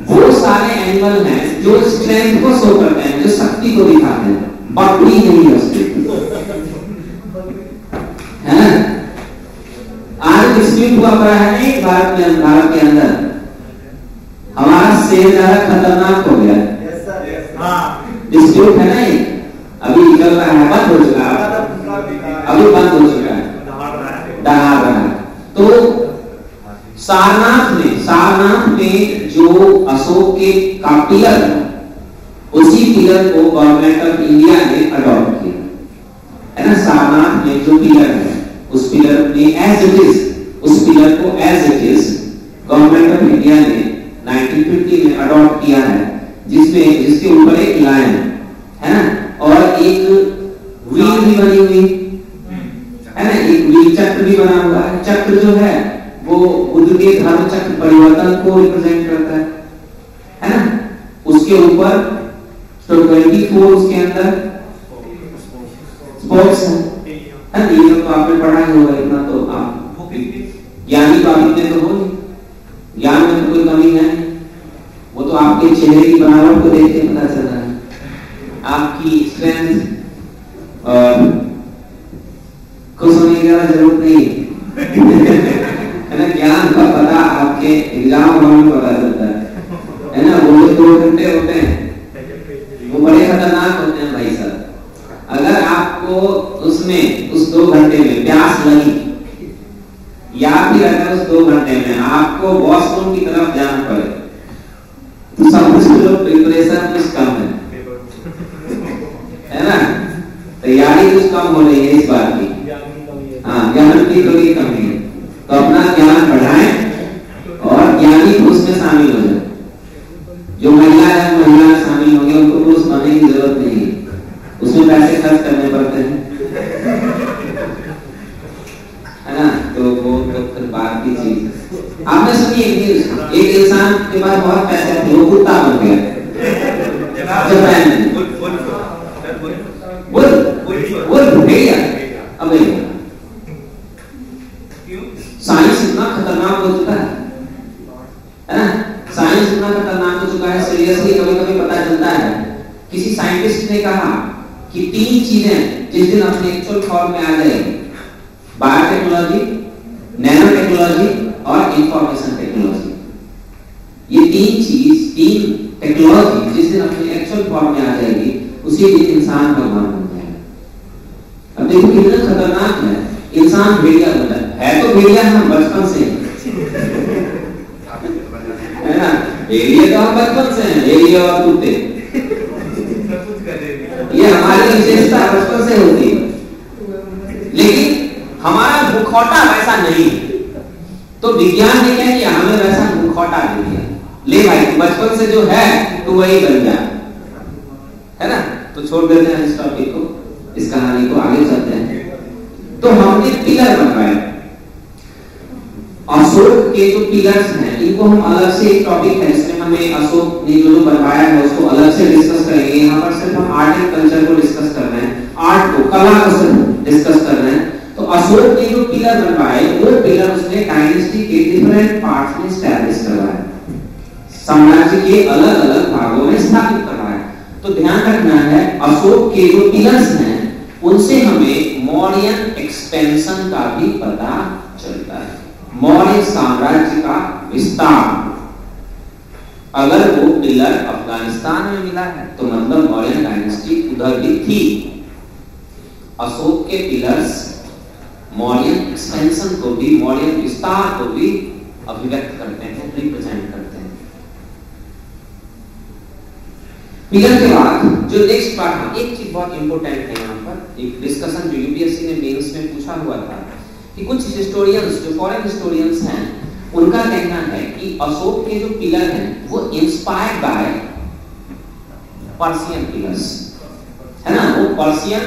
वो सारे एनिमल हैं जो स्ट्रेंथ को शो करते हैं, जो शक्ति को दिखाते हैं, बकरी नहीं है उसकी, है ना। आज डिस्प्यूट हुआ पड़ा है नहीं भारत में, भारत के अंदर हमारा शेर ज्यादा खतरनाक हो गया, डिस्प्यूट है ना, ये अभी निकल रहा है, बंद हो चुका है, अभी बंद हो चुका है, दहाड़ रहा है। तो सारनाथ में जो अशोक के का पिलर था, उसी पिलर को गवर्नमेंट ऑफ इंडिया ने अडॉप्ट किया, है ना। सारनाथ में जो पिलर है उस पिलर ने एज इट इज, उस पिलर को as it is government of India ने 1950 में अडॉप्ट किया है, जिसमें जिसके ऊपर एक लायन है ना, और एक व्हील भी बनी हुई है ना, एक व्हील चक्र भी बना हुआ है। चक्र जो है वो बुद्ध के धर्म चक्र परिवर्तन को रिप्रेजेंट करता है ना। उसके ऊपर तो 24 उसके अंदर स्पोक्स है ना। ये सब तो आपने पढ़ा ही होगा, इतना तो आप ज्ञानी तो आप इतने तो हो, ज्ञान में तो कोई कमी है, वो तो आपके चेहरे की बनावट को देख के पता चल रहा है, आपकी स्ट्रेंथ और खुश होने की जरूरत नहीं है ना। ज्ञान का पता आपके एग्जाम हॉल में पता चलता है ना। वो जो 2 घंटे होते हैं वो बड़े खतरनाक होते हैं भाई साहब। अगर आपको उसमें उस 2 घंटे में प्यास लगी या फिर अगर उस 2 घंटे में आपको वॉशरूम की तरफ जाना पड़े तो समझ लो प्रिपरेशन कुछ कम है ना। तैयारी कुछ कम हो रही है इस बात की। हाँ, ज्ञान की थोड़ी कमी है, तो अपना ज्ञान बढ़ाएं और ज्ञानी पुरुष में शामिल हो जाए। जो महिला है महिला में शामिल होंगे, उनको पुरुष बनने की जरूरत नहीं है, उसमें पैसे खर्च करने पड़ते हैं है ना। तो वो तो फिर बात की चीज। आपने सुनी एक इंसान के पास बहुत पैसे थे, वो कुत्ता बन गया जापान में। भेड़िया। अब साइंस इतना खतरनाक हो चुका है ना। साइंस इतना खतरनाक हो चुका है, सीरियसली कभी कभी पता चलता है। किसी साइंटिस्ट ने कहा कि 3 चीजें जिस दिन अपने एक्चुअल फॉर्म में आ जाएगी, बायोटेक्नोलॉजी, नैनो टेक्नोलॉजी और इंफॉर्मेशन टेक्नोलॉजी, ये 3 टेक्नोलॉजी जिस दिन अपने एक्चुअल फॉर्म में आ जाएगी, उसी दिन इंसान भगवान बन जाएगा। अब देखो कितना खतरनाक है, इंसान भेड़िया बनता है तो भेड़िया हम बचपन से है ना। भेड़िया तो हम बचपन से हैं, भेड़िया और कुत्ते, ये हमारी विशेषता बचपन से होती है। लेकिन हमारा मुखौटा वैसा नहीं, तो विज्ञान ने क्या किया, हमें वैसा मुखौटा दे दिया। ले भाई बचपन से जो है तो वही बन जा, है ना। तो छोड़ देते हैं इस टॉपिक को, इस कहानी को, आगे चलते हैं। तो हमने पिलर बनवाए, अशोक के जो पिलर्स हैं इनको हम अलग से एक टॉपिक है, इसमें हमें अशोक ने जो बनवाया है उसको अलग से डिस्कस करेंगे। यहाँ पर सिर्फ हम आर्ट एंड कल्चर को डिस्कस कर रहे हैं, आर्ट को, कला को सिर्फ डिस्कस कर रहे हैं। तो अशोक ने जो पिलर बनवाए वो पिलर उसने डायनेस्टी के डिफरेंट पार्ट्स में स्टैब्लिश करवाया, साम्राज्य के अलग अलग भागों में स्थापित करवाया। तो ध्यान रखना है, अशोक के जो पिलर्स हैं उनसे हमें मौर्यन एक्सपेंशन का भी पता चलता है, मौर्य साम्राज्य का विस्तार। अगर वो पिलर अफगानिस्तान में मिला है तो मतलब मौर्यन डायनेस्टी उधर भी थी। अशोक के पिलर्स मौर्यन एक्सपेंशन को भी, मौर्यन विस्तार को भी अभिव्यक्त करते हैं, रिप्रेजेंट करते हैं। पिलर के बाद जो नेक्स्ट पार्ट है, एक चीज बहुत इंपॉर्टेंट है यहाँ पर, एक डिस्कशन जो यूपीएससी ने मेंस में पूछा हुआ था कि कुछ हिस्टोरियंस जो फॉरेन हिस्टोरियंस हैं उनका कहना है कि अशोक के जो पिलर हैं वो इंस्पायर्ड बाय पर्शियन पिलर्स, है ना। वो पर्शियन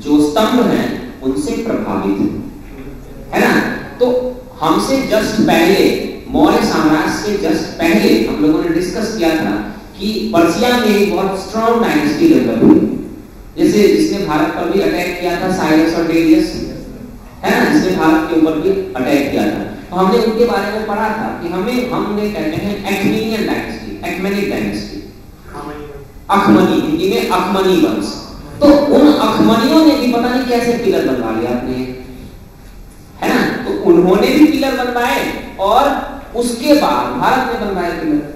जो स्तंभ हैं उनसे प्रभावित है ना। तो हमसे जस्ट पहले, मौर्य साम्राज्य से जस्ट पहले हम लोगों ने डिस्कस किया था कि पर्शिया में एक बहुत स्ट्रॉन्ग डायनेस्टी डेवलप हुई, जैसे जिसने भारत पर भी अटैक किया था, साइरस और डेरियस, है ना, जिसने भारत के ऊपर भी अटैक किया था। तो हमने उनके बारे में पढ़ा था कि हमने कहते हैं एक्मेनियन डायनेस्टी, एक्मेनिक डायनेस्टी, अखमनी, हिंदी में अखमनी वंश। तो उन अखमनियों ने भी पता नहीं कैसे पिलर बनवा लिया अपने, है ना। तो उन्होंने भी पिलर बनवाए और उसके बाद भारत ने बनवाए पिलर।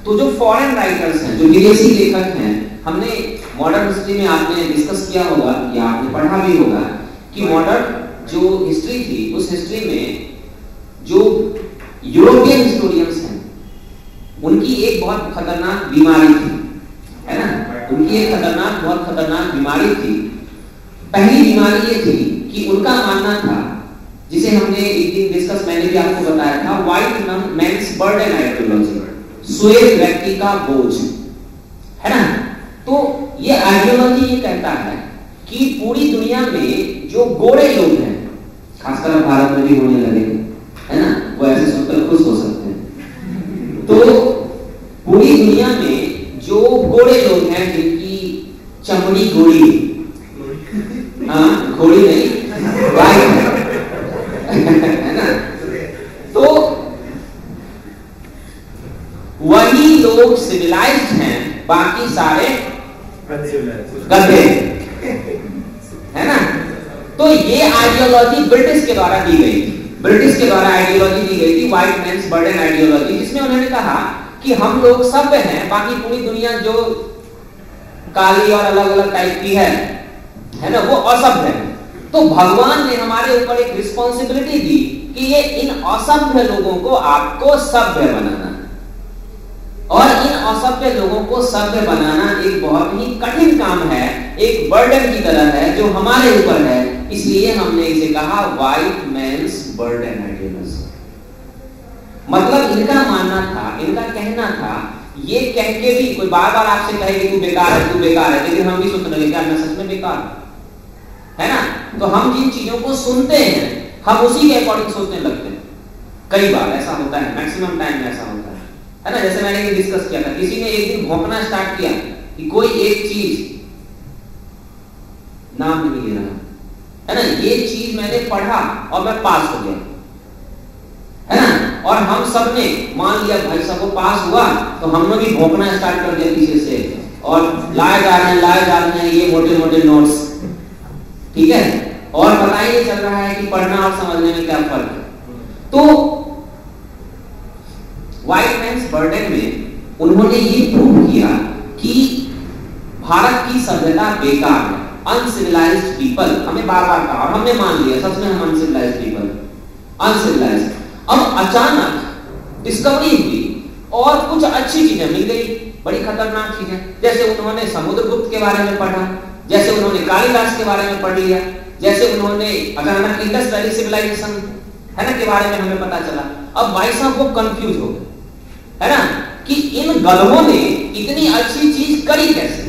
तो जो फॉरेन राइटर्स हैं, जो विदेशी लेखक हैं, हमने मॉडर्न हिस्ट्री में आपने डिस्कस किया होगा या आपने पढ़ा भी होगा कि मॉडर्न जो हिस्ट्री थी उस हिस्ट्री में जो यूरोपियन हिस्टोरियंस हैं उनकी एक बहुत खतरनाक बीमारी थी, है ना। उनकी एक बहुत खतरनाक बीमारी थी। पहली बीमारी ये थी कि उनका मानना था, जिसे हमने एक दिन डिस्कस, मैंने भी आपको बताया था, व्हाइट मेंस बर्डन आइडियोलॉजी, श्वेत व्यक्ति का बोझ, है ना। तो ये आइडियोलॉजी ये कहता है कि पूरी दुनिया में जो गोरे लोग हैं, खासकर भारत में भी होने लगे, है ना, थोड़े लोग हैं जिनकी चमड़ी गोरी, हाँ घोड़ी नहीं वाइट है ना, तो वही लोग सिविलाइज्ड हैं, बाकी सारे गधे है ना। तो ये आइडियोलॉजी ब्रिटिश के द्वारा दी गई थी, ब्रिटिश के द्वारा आइडियोलॉजी दी गई थी, व्हाइट मैन्स बर्डन आइडियोलॉजी, जिसमें उन्होंने कहा कि हम लोग सभ्य हैं, बाकी पूरी दुनिया जो काली और अलग अलग टाइप की है ना, वो असभ्य है। तो भगवान ने हमारे ऊपर एक रिस्पॉन्सिबिलिटी दी कि ये इन असभ्य लोगों को आपको सभ्य बनाना, और इन असभ्य लोगों को सभ्य बनाना एक बहुत ही कठिन काम है, एक बर्डन की तरह है जो हमारे ऊपर है, इसलिए हमने इसे कहा व्हाइट मैन्स बर्डन आइडियोलॉजी। मतलब इनका मानना था, इनका कहना था, ये कह के भी कोई बार बार आपसे कहे कि तू बेकार है, तू बेकार है, लेकिन हम भी सोचने लगे क्या मैं सच में बेकार हूं, है ना। तो हम जिन चीजों को सुनते हैं हम उसी के अकॉर्डिंग सोचने लगते हैं। कई बार ऐसा होता है, मैक्सिमम टाइम में ऐसा होता है ना। जैसे मैंने ये डिस्कस किया था, किसी ने एक दिन भौंकना स्टार्ट किया कि कोई एक चीज, नाम नहीं ले रहा है ना, ये चीज मैंने पढ़ा और मैं पास हो गया, है ना, और हम सब ने मान लिया भाई साहब वो पास हुआ, तो हमने भी भौंकना स्टार्ट कर दिया पीछे से, और लाए जा रहे हैं ये मोटे मोटे नोट्स, ठीक है, और पता ही नहीं चल रहा है कि पढ़ना और समझने में क्या फर्क है। तो व्हाइट मैन्स बर्डन में उन्होंने ये प्रूव किया कि भारत की सभ्यता बेकार है, अनसिविलाइज्ड पीपल, हमें बार बार कहा और हमने मान लिया सच में हम अनसिविलाइज्ड पीपल, अनसिविलाइज्ड। अब अचानक डिस्कवरी हुई और कुछ अच्छी चीजें मिल गई, बड़ी खतरनाक चीजें, जैसे उन्होंने समुद्रगुप्त के बारे में पढ़ा, जैसे उन्होंने कालिदास के बारे में पढ़ लिया, जैसे उन्होंने अचानक इंडस वैली सिविलाइजेशन है ना के बारे में हमें पता चला। अब भाई साहब वो कंफ्यूज हो गए, है ना, कि इन गधों ने इतनी अच्छी चीज करी कैसे।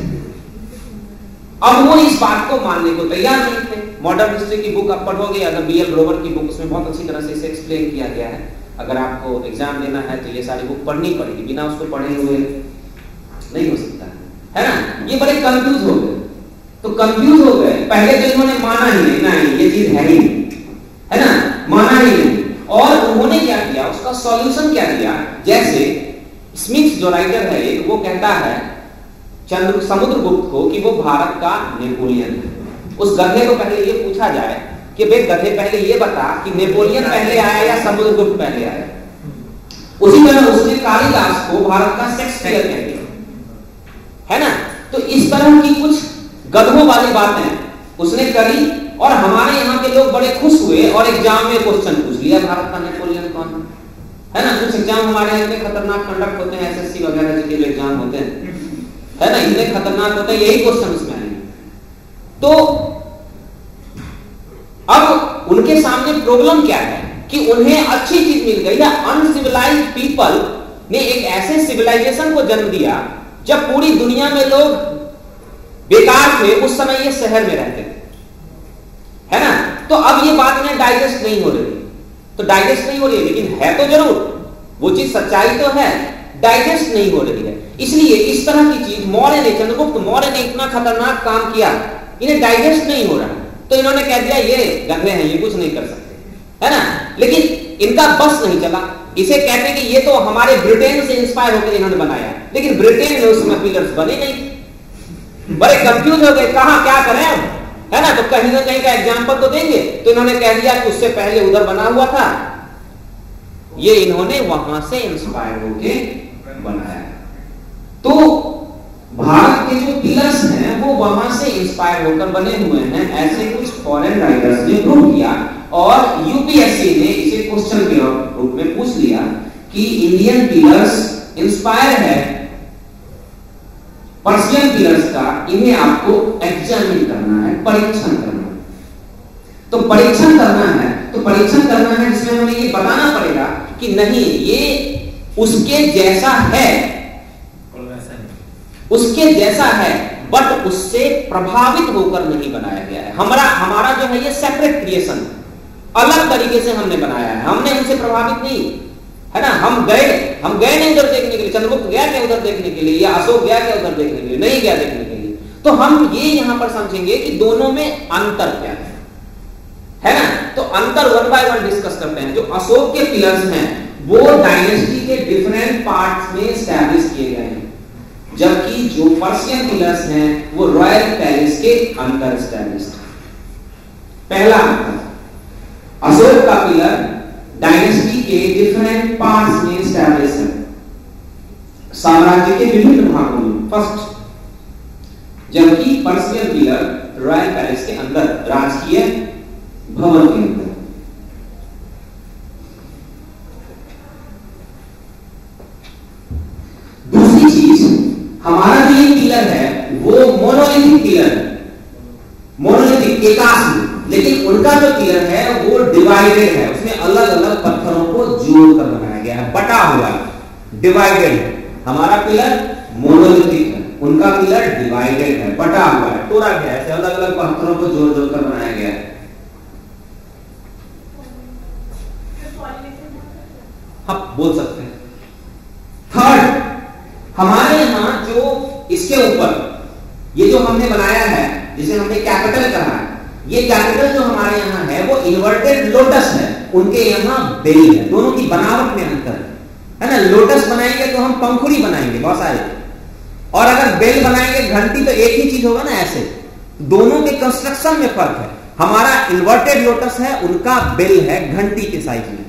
अब वो इस बात को मानने को तैयार नहीं थे। मॉडर्न हिस्ट्री की बुक आप पढ़ोगे, अगर बीएल ग्रोवर की बुक, उसमें बहुत अच्छी तरह से इसे एक्सप्लेन किया गया है। अगर आपको एग्जाम देना है तो ये सारी बुक पढ़नी पड़ेगी, बिना उसको पढ़े हुए नहीं हो सकता, है ना। ये बड़े कंफ्यूज हो गए, तो कंफ्यूज हो गए, पहले तो इन्होंने माना ही नहीं, ये चीज है ही नहीं, है ना, माना ही नहीं। और उन्होंने क्या किया, उसका सॉल्यूशन क्या दिया, जैसे स्मिथ जो राइटर है एक, वो कहता है समुद्रगुप्त को कि वो भारत का नेपोलियन है। उस गधे को पहले ये पूछा जाए कि भाई गधे पहले ये बता कि नेपोलियन पहले आया या समुद्रगुप्त पहले आया। उसी तरह उसने कालिदास को भारत का शेक्सपियर कह दिया, है ना। तो इस तरह की कुछ गधों वाली बातें उसने करी और हमारे यहाँ के लोग बड़े खुश हुए और एग्जाम में क्वेश्चन पूछ लिया भारत का नेपोलियन कौन है ना। कुछ एग्जाम हमारे यहाँ इतने खतरनाक कंडक्ट होते हैं, एसएससी वगैरह के जो एग्जाम होते हैं, है ना, इतने खतरनाक होते हैं, यही क्वेश्चन उसमें आएंगे। तो अब उनके सामने प्रॉब्लम क्या है कि उन्हें अच्छी चीज मिल गई है। अनसिविलाइज्ड पीपल ने एक ऐसे सिविलाइजेशन को जन्म दिया जब पूरी दुनिया में लोग बेकार थे, उस समय ये शहर में रहते थे, है ना। तो अब ये बात में डाइजेस्ट नहीं हो रही, तो डाइजेस्ट नहीं हो रही है, लेकिन है तो जरूर, वो चीज सच्चाई तो है, डाइजेस्ट नहीं हो रही है। इसलिए इस तरह की चीज मौर्य ने, चंद्रगुप्त मौर्य ने इतना खतरनाक काम किया, इन्हें डाइजेस्ट नहीं हो रहा, तो इन्होंने कह दिया ये गधे हैं, ये कुछ नहीं कर सकते, है ना। लेकिन इनका बस नहीं चला, इसे कहते कि ये तो हमारे ब्रिटेन से इंस्पायर होकर इन्होंने बनाया, लेकिन ब्रिटेन में उसमें पिलर्स बने नहीं। बड़े कंफ्यूज हो गए, कहां क्या करें, है ना। तो कहीं ना कहीं का एग्जाम्पल तो देंगे, तो इन्होंने कह दिया कि उससे पहले उधर बना हुआ था, ये इन्होंने वहां से इंस्पायर होकर बनाया। तो भारत के जो पिलर्स हैं वो वहां से इंस्पायर होकर बने हुए हैं, ऐसे कुछ फॉरेन राइटर्स ने प्रूव किया। और यूपीएससी ने इसे क्वेश्चन के रूप में पूछ लिया कि इंडियन पिलर्स इंस्पायर है पर्शियन पिलर्स का, इन्हें आपको एग्जामिन करना है, परीक्षण करना है। तो परीक्षण करना है, तो परीक्षण करना है जिसमें हमें ये बताना पड़ेगा कि नहीं ये उसके जैसा है, उसके जैसा है, बट उससे प्रभावित होकर नहीं बनाया गया है। हमारा जो है ये सेपरेट क्रिएशन, अलग तरीके से हमने बनाया है, हमने उनसे प्रभावित नहीं, है ना। हम गए नहीं उधर देखने के लिए, चंद्रगुप्त गया क्या उधर देखने के लिए, या अशोक गया क्या उधर देखने के लिए? नहीं गया देखने के लिए। तो हम ये यहां पर समझेंगे कि दोनों में अंतर क्या है ना? तो अंतर वन बाय वन डिस्कस करते हैं। जो अशोक के पिलर्स हैं वो डायनेस्टी के डिफरेंट पार्ट्स में एस्टैब्लिश किए गए हैं, जबकि जो पर्शियन पिलर्स हैं वो रॉयल पैलेस के अंदर एस्टैब्लिश्ड है। पहला अंतर, अशोक का पिलर डायनेस्टी के डिफरेंट पार्ट्स में एस्टैब्लिश है, साम्राज्य के विभिन्न भागों में, फर्स्ट। जबकि पर्शियन पिलर रॉयल पैलेस के अंदर, राजकीय भवन के अंदर। दूसरी चीज, हमारा जो ये पिलर है वो मोनोलिथिक पिलर है, मोनोलिथिक एकाश्म, लेकिन उनका जो पिलर है वो डिवाइडेड है, उसमें अलग अलग पत्थरों को जोड़कर बनाया गया है, बटा हुआ है, डिवाइडेड है। हमारा पिलर मोनोलिथिक है, उनका पिलर डिवाइडेड है, बटा हुआ है, तोड़ा गया है, ऐसे अलग अलग पत्थरों को जोड़ जोड़कर बनाया गया है। आप बोल सकते हैं। थर्ड, हमारे यहां जो इसके ऊपर ये जो हमने बनाया है, जिसे हमने कैपिटल कहा है, ये कैपिटल जो हमारे यहां है वो इन्वर्टेड लोटस है, उनके यहां बेल है। दोनों की बनावट में अंतर है ना? लोटस बनाएंगे तो हम पंखुड़ी बनाएंगे बहुत सारे, और अगर बेल बनाएंगे घंटी तो एक ही चीज होगा ना, ऐसे। दोनों के कंस्ट्रक्शन में फर्क है। हमारा इन्वर्टेड लोटस है, उनका बेल है घंटी के साइज में,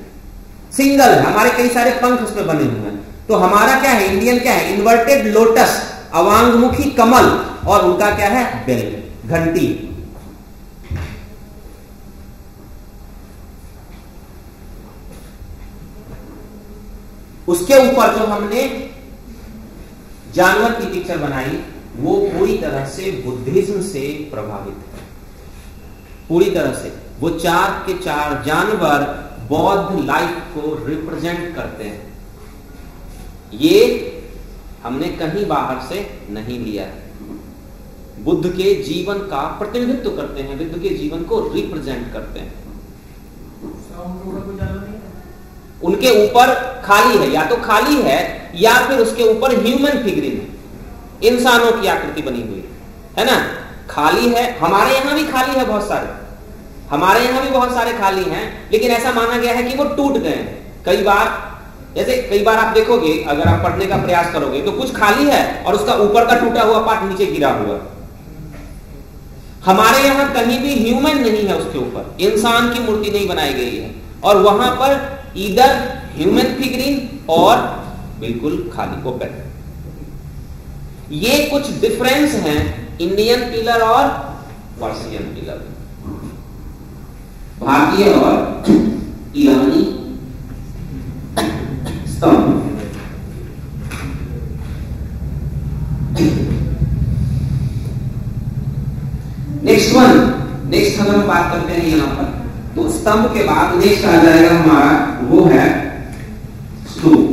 सिंगल है, हमारे कई सारे पंख उसमें बने हुए हैं। तो हमारा क्या है, इंडियन क्या है, इन्वर्टेड लोटस, अवांगमुखी कमल, और उनका क्या है, बेल, घंटी। उसके ऊपर जो हमने जानवर की पिक्चर बनाई वो पूरी तरह से बुद्धिज्म से प्रभावित है, पूरी तरह से। वो 4 के 4 जानवर बौद्ध लाइफ को रिप्रेजेंट करते हैं। ये हमने कहीं बाहर से नहीं लिया है, बुद्ध के जीवन का प्रतिनिधित्व करते हैं, बुद्ध के जीवन को रिप्रेजेंट करते हैं। उनके ऊपर खाली है, या तो खाली है या फिर उसके ऊपर ह्यूमन फिगरिंग है, इंसानों की आकृति बनी हुई है ना? खाली है, हमारे यहां भी खाली है बहुत सारे, हमारे यहां भी बहुत सारे खाली हैं, लेकिन ऐसा माना गया है कि वो टूट गए हैं। कई बार, जैसे कई बार आप देखोगे, अगर आप पढ़ने का प्रयास करोगे तो कुछ खाली है और उसका ऊपर का टूटा हुआ पार्ट नीचे गिरा हुआ। हमारे यहां कहीं भी ह्यूमन नहीं है, उसके ऊपर इंसान की मूर्ति नहीं बनाई गई है, और वहां पर इधर ह्यूमन फिगरिंग और बिल्कुल खाली को बैठ। ये कुछ डिफरेंस हैं इंडियन पिलर और पर्शियन पिलर, भारतीय और ईरानी स्तंभ। नेक्स्ट अगर हम बात करते हैं यहां पर, तो स्तंभ के बाद नेक्स्ट आ जाएगा हमारा, वो है स्तूप।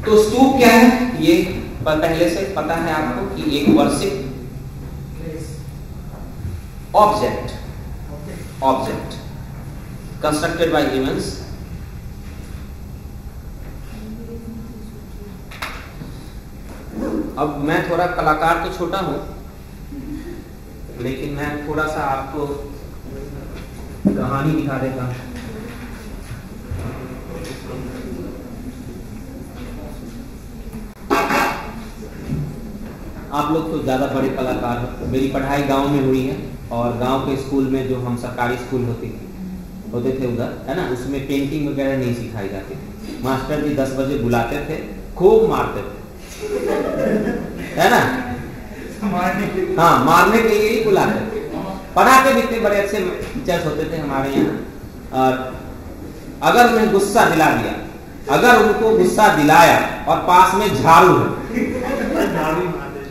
तो स्तूप क्या है, ये पहले से पता है आपको कि एक worship object constructed by humans. अब मैं थोड़ा कलाकार तो छोटा हूं, लेकिन मैं थोड़ा सा आपको कहानी दिखा देता हूं। आप लोग तो ज्यादा बड़े कलाकार हो। मेरी पढ़ाई गांव में हुई है, और गांव के स्कूल में जो हम सरकारी स्कूल होते थे उधर, है ना, उसमें पेंटिंग वगैरह नहीं सिखाई जाती थी। मास्टर जी 10 बजे बुलाते थे, खूब मारते थे, है ना, हाँ, मारने के लिए ही बुलाते थे। पढ़ाते भी थे, बड़े अच्छे टीचर्स होते थे हमारे यहाँ। और अगर उन्हें गुस्सा दिला दिया, अगर उनको गुस्सा दिलाया और पास में झाड़ू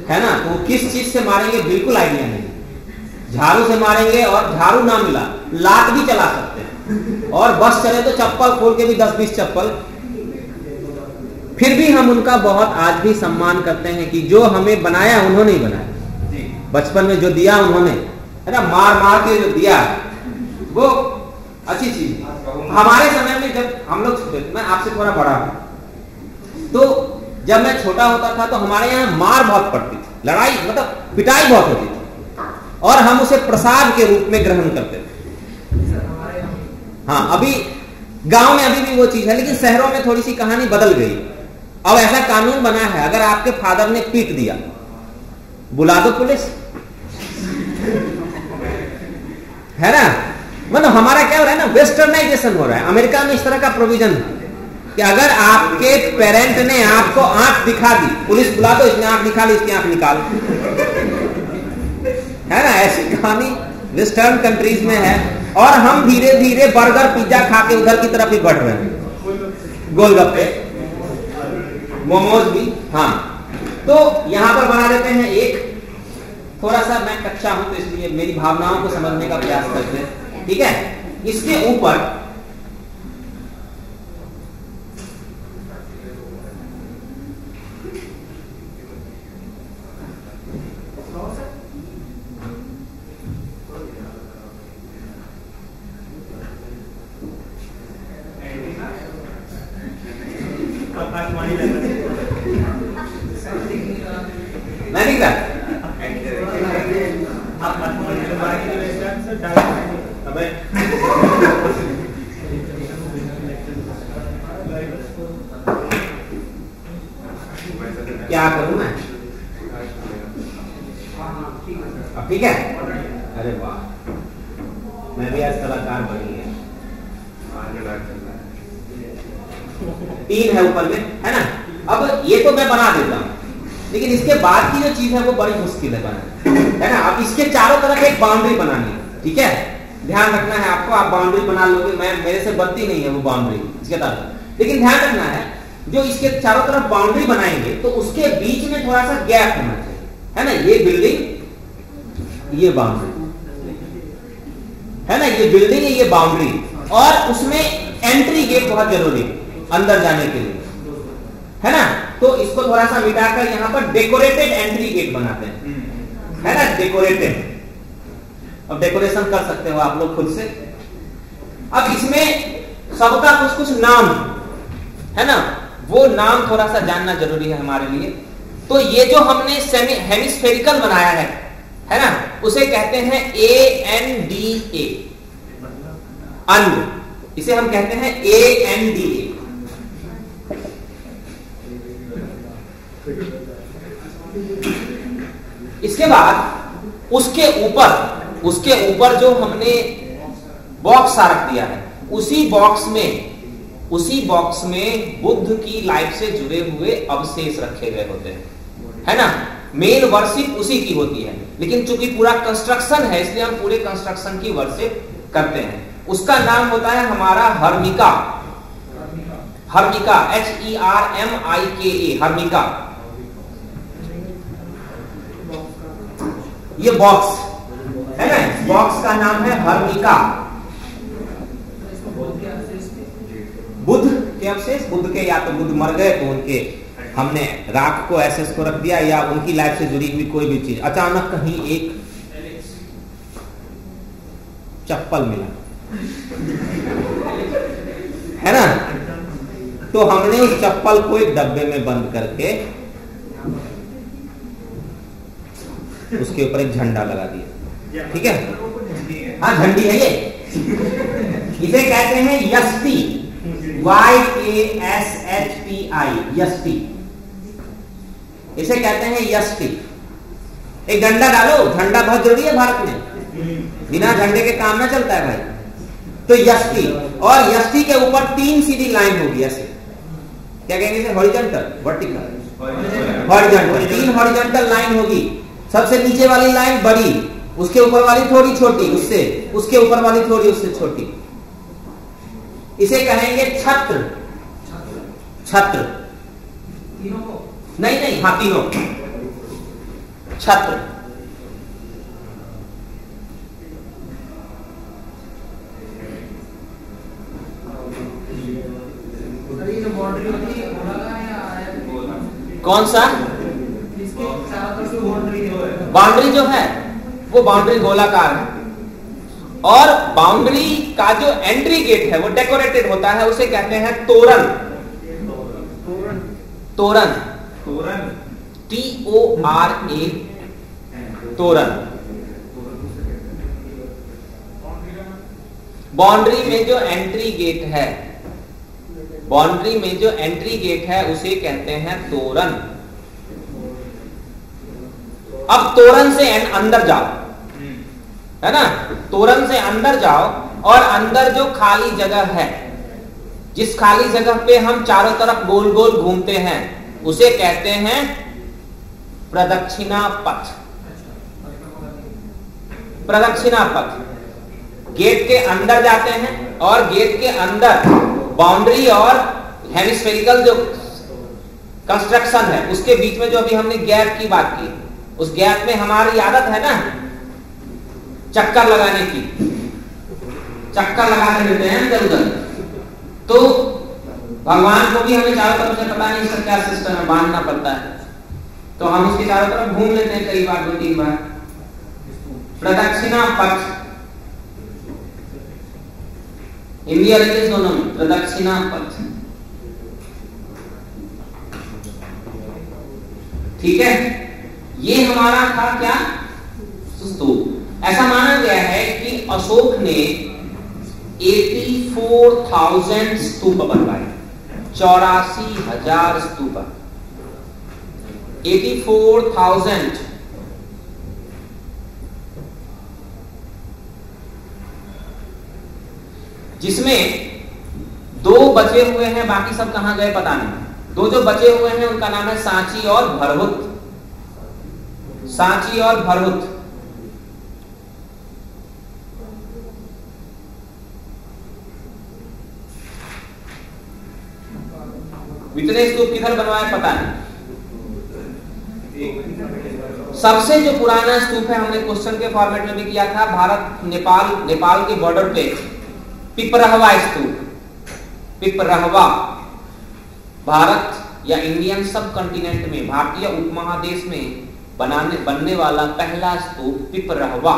है ना, तो किस चीज से मारेंगे बिल्कुल आइडिया नहीं। झाड़ू से मारेंगे, और झाड़ू ना मिला लात भी चला सकते हैं, और बस चले तो चप्पल खोल के भी 10-20 चप्पल। फिर भी हम उनका बहुत आज भी सम्मान करते हैं कि जो हमें बनाया उन्होंने ही बनाया, बचपन में जो दिया उन्होंने, है ना, मार मार के जो दिया वो अच्छी चीज। हमारे समय में जब हम लोग छोटे थे, मैं आपसे थोड़ा बड़ा हूं, तो जब मैं छोटा होता था तो हमारे यहाँ मार बहुत पड़ती थी, लड़ाई मतलब पिटाई बहुत होती थी, और हम उसे प्रसाद के रूप में ग्रहण करते थे। हाँ, अभी गांव में अभी भी वो चीज है, लेकिन शहरों में थोड़ी सी कहानी बदल गई। अब ऐसा कानून बना है, अगर आपके फादर ने पीट दिया, बुला दो पुलिस, है ना। मतलब हमारा क्या हो रहा है ना, वेस्टर्नाइजेशन हो रहा है। अमेरिका में इस तरह का प्रोविजन है कि अगर आपके पेरेंट ने आपको आंख दिखा दी, पुलिस बुला दो, इसने आंख दिखा ली, इसकी आंख निकाल, है ना। ऐसी कहानी वेस्टर्न कंट्रीज में है, और हम धीरे धीरे बर्गर पिज्जा खा के उधर की तरफ ही बढ़ रहे हैं, गोलगप्पे मोमोज भी। हाँ, तो यहां पर बना देते हैं एक, थोड़ा सा मैं कच्चा हूं तो इसलिए मेरी भावनाओं को समझने का प्रयास करते हैं, ठीक है। इसके ऊपर मैं नहीं कर क्या करूं मैं, अब ठीक है। अरे वाह, मैं भी आज कलाकार बन गया। 3 है ऊपर में, है ना। अब ये तो मैं बना देता हूं, लेकिन इसके बाद की जो चीज है वो बड़ी मुश्किल है बनाना, है ना। अब इसके चारों तरफ एक बाउंड्री बनानी है, ठीक है। ध्यान रखना है आपको, आप बाउंड्री बना लोगे, मैं मेरे से बनती नहीं है वो बाउंड्री इसके तरफ, लेकिन ध्यान रखना है जो इसके चारों तरफ बाउंड्री बनाएंगे तो उसके बीच में थोड़ा सा गैप होना चाहिए, है ना। ये बिल्डिंग, ये बाउंड्री, है ना, ये बिल्डिंग है, ये बाउंड्री, और उसमें एंट्री गेट बहुत जरूरी है अंदर जाने के लिए, है ना। तो इसको थोड़ा सा मिटाकर यहां पर डेकोरेटेड एंट्री गेट बनाते हैं, है ना, डेकोरेटेड। अब डेकोरेशन कर सकते हो आप लोग खुद से। अब इसमें सबका कुछ कुछ नाम है ना, वो नाम थोड़ा सा जानना जरूरी है हमारे लिए। तो ये जो हमने हेमिस्फेरिकल बनाया है ना, उसे कहते हैं ANDA, अंड। इसे हम कहते हैं ANDA। इसके बाद उसके ऊपर जो हमने बॉक्स रख दिया है, उसी बॉक्स में बुद्ध की लाइफ से जुड़े हुए अवशेष रखे गए होते हैं, है ना। मेन वर्शिप उसी की होती है, लेकिन चूंकि पूरा कंस्ट्रक्शन है इसलिए हम पूरे कंस्ट्रक्शन की वर्शिप करते हैं। उसका नाम होता है हमारा हर्मिका, HERMICA, हर्मिका। ये बॉक्स है ना, बॉक्स का नाम है हर्मिका। बुद्ध के अवशेष, बुद्ध के, या तो बुद्ध मर गए तो उनके हमने राख को ऐसे को रख दिया, या उनकी लाइफ से जुड़ी हुई कोई भी चीज। अचानक कहीं एक चप्पल मिला, है ना, तो हमने उस चप्पल को एक डब्बे में बंद करके उसके ऊपर एक झंडा लगा दिया, ठीक है। हाँ, झंडी है ये। इसे कहते हैं यष्टि, YASHTI, यष्टि। इसे कहते हैं यष्टि। एक डंडा डालो, झंडा बहुत जरूरी है भारत में, बिना झंडे के काम ना चलता है भाई। तो यष्टि, और यष्टि के ऊपर 3 सीधी लाइन होगी ऐसे, क्या कहेंगे इसे, horizontal, vertical, horizontal. 3 horizontal line होगी। सबसे नीचे वाली लाइन बड़ी, उसके ऊपर वाली थोड़ी छोटी, उसके ऊपर वाली थोड़ी उससे छोटी। इसे कहेंगे छत्र। छत्र नहीं, हाँ, तीनों छत्र। कौन सा बाउंड्री जो है वो बाउंड्री गोलाकार है, और बाउंड्री का जो एंट्री गेट है वो डेकोरेटेड होता है, उसे कहते हैं तोरण। तोरण, TORA, तोरण। बाउंड्री में जो एंट्री गेट है, बाउंड्री में जो एंट्री गेट है उसे कहते हैं तोरण। अब तोरण से अंदर जाओ, है ना, तोरण से अंदर जाओ और अंदर जो खाली जगह है, जिस खाली जगह पे हम चारों तरफ गोल गोल घूमते हैं, उसे कहते हैं प्रदक्षिणा पथ। प्रदक्षिणा पथ। गेट के अंदर जाते हैं और गेट के अंदर बाउंड्री और हेमिस्फेरिकल जो कंस्ट्रक्शन है उसके बीच में जो अभी हमने गैप की बात की, उस गैप में हमारी आदत है ना चक्कर लगाने की, चक्कर लगाने देते हैं इधर उधर। तो भगवान को भी हमें चारों तरफ से पता नहीं इसका क्या सिस्टम है, बांधना पड़ता है, तो हम उसके चारों तरफ घूम लेते हैं कई बार, 2-3 बार। प्रदक्षिणा पथ, हिंदी और इंग्लिश दोनों में प्रदक्षिणा पथ, ठीक है। ये हमारा था क्या, स्तूप। ऐसा माना गया है कि अशोक ने 84,000 स्तूप बनवाए, 84,000 स्तूप, 84,000। जिसमें 2 बचे हुए हैं, बाकी सब कहां गए पता नहीं। 2 जो बचे हुए हैं उनका नाम है सांची और भरहुत। सांची और भरहुत। इतने स्तूप किधर बनवाए पता नहीं। सबसे जो पुराना स्तूप है, हमने क्वेश्चन के फॉर्मेट में भी किया था, भारत नेपाल के बॉर्डर पे पिपरहवा स्तूप। पिपरहवा भारत या इंडियन सब कॉन्टिनेंट में, भारतीय उपमहादेश में बनने वाला पहला स्तूप पिपरहवा।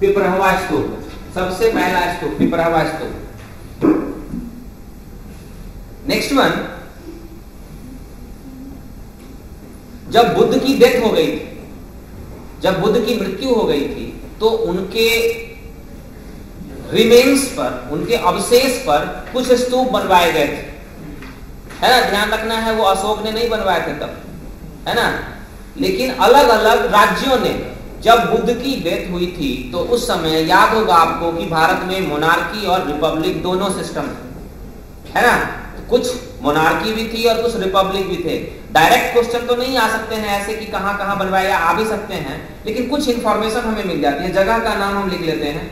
पिपरहवा स्तूप सबसे पहला स्तूप, पिपरहवा स्तूप। नेक्स्ट वन, जब बुद्ध की डेथ हो गई थी, जब बुद्ध की मृत्यु हो गई थी, तो उनके रिमेन्स पर, उनके अवशेष पर कुछ स्तूप बनवाए गए थे, है ना। ध्यान रखना है वो अशोक ने नहीं बनवाए थे तब, है ना। लेकिन अलग अलग राज्यों ने, जब बुद्ध की डेथ हुई थी तो उस समय याद होगा आपको कि भारत में मोनार्की और रिपब्लिक दोनों सिस्टम है ना। तो कुछ मोनार्की भी थी और कुछ रिपब्लिक भी थे। डायरेक्ट क्वेश्चन तो नहीं आ सकते हैं ऐसे कि कहां कहां बनवाया, आ भी सकते हैं, लेकिन कुछ इंफॉर्मेशन हमें मिल जाती है। जगह का नाम हम लिख लेते हैं,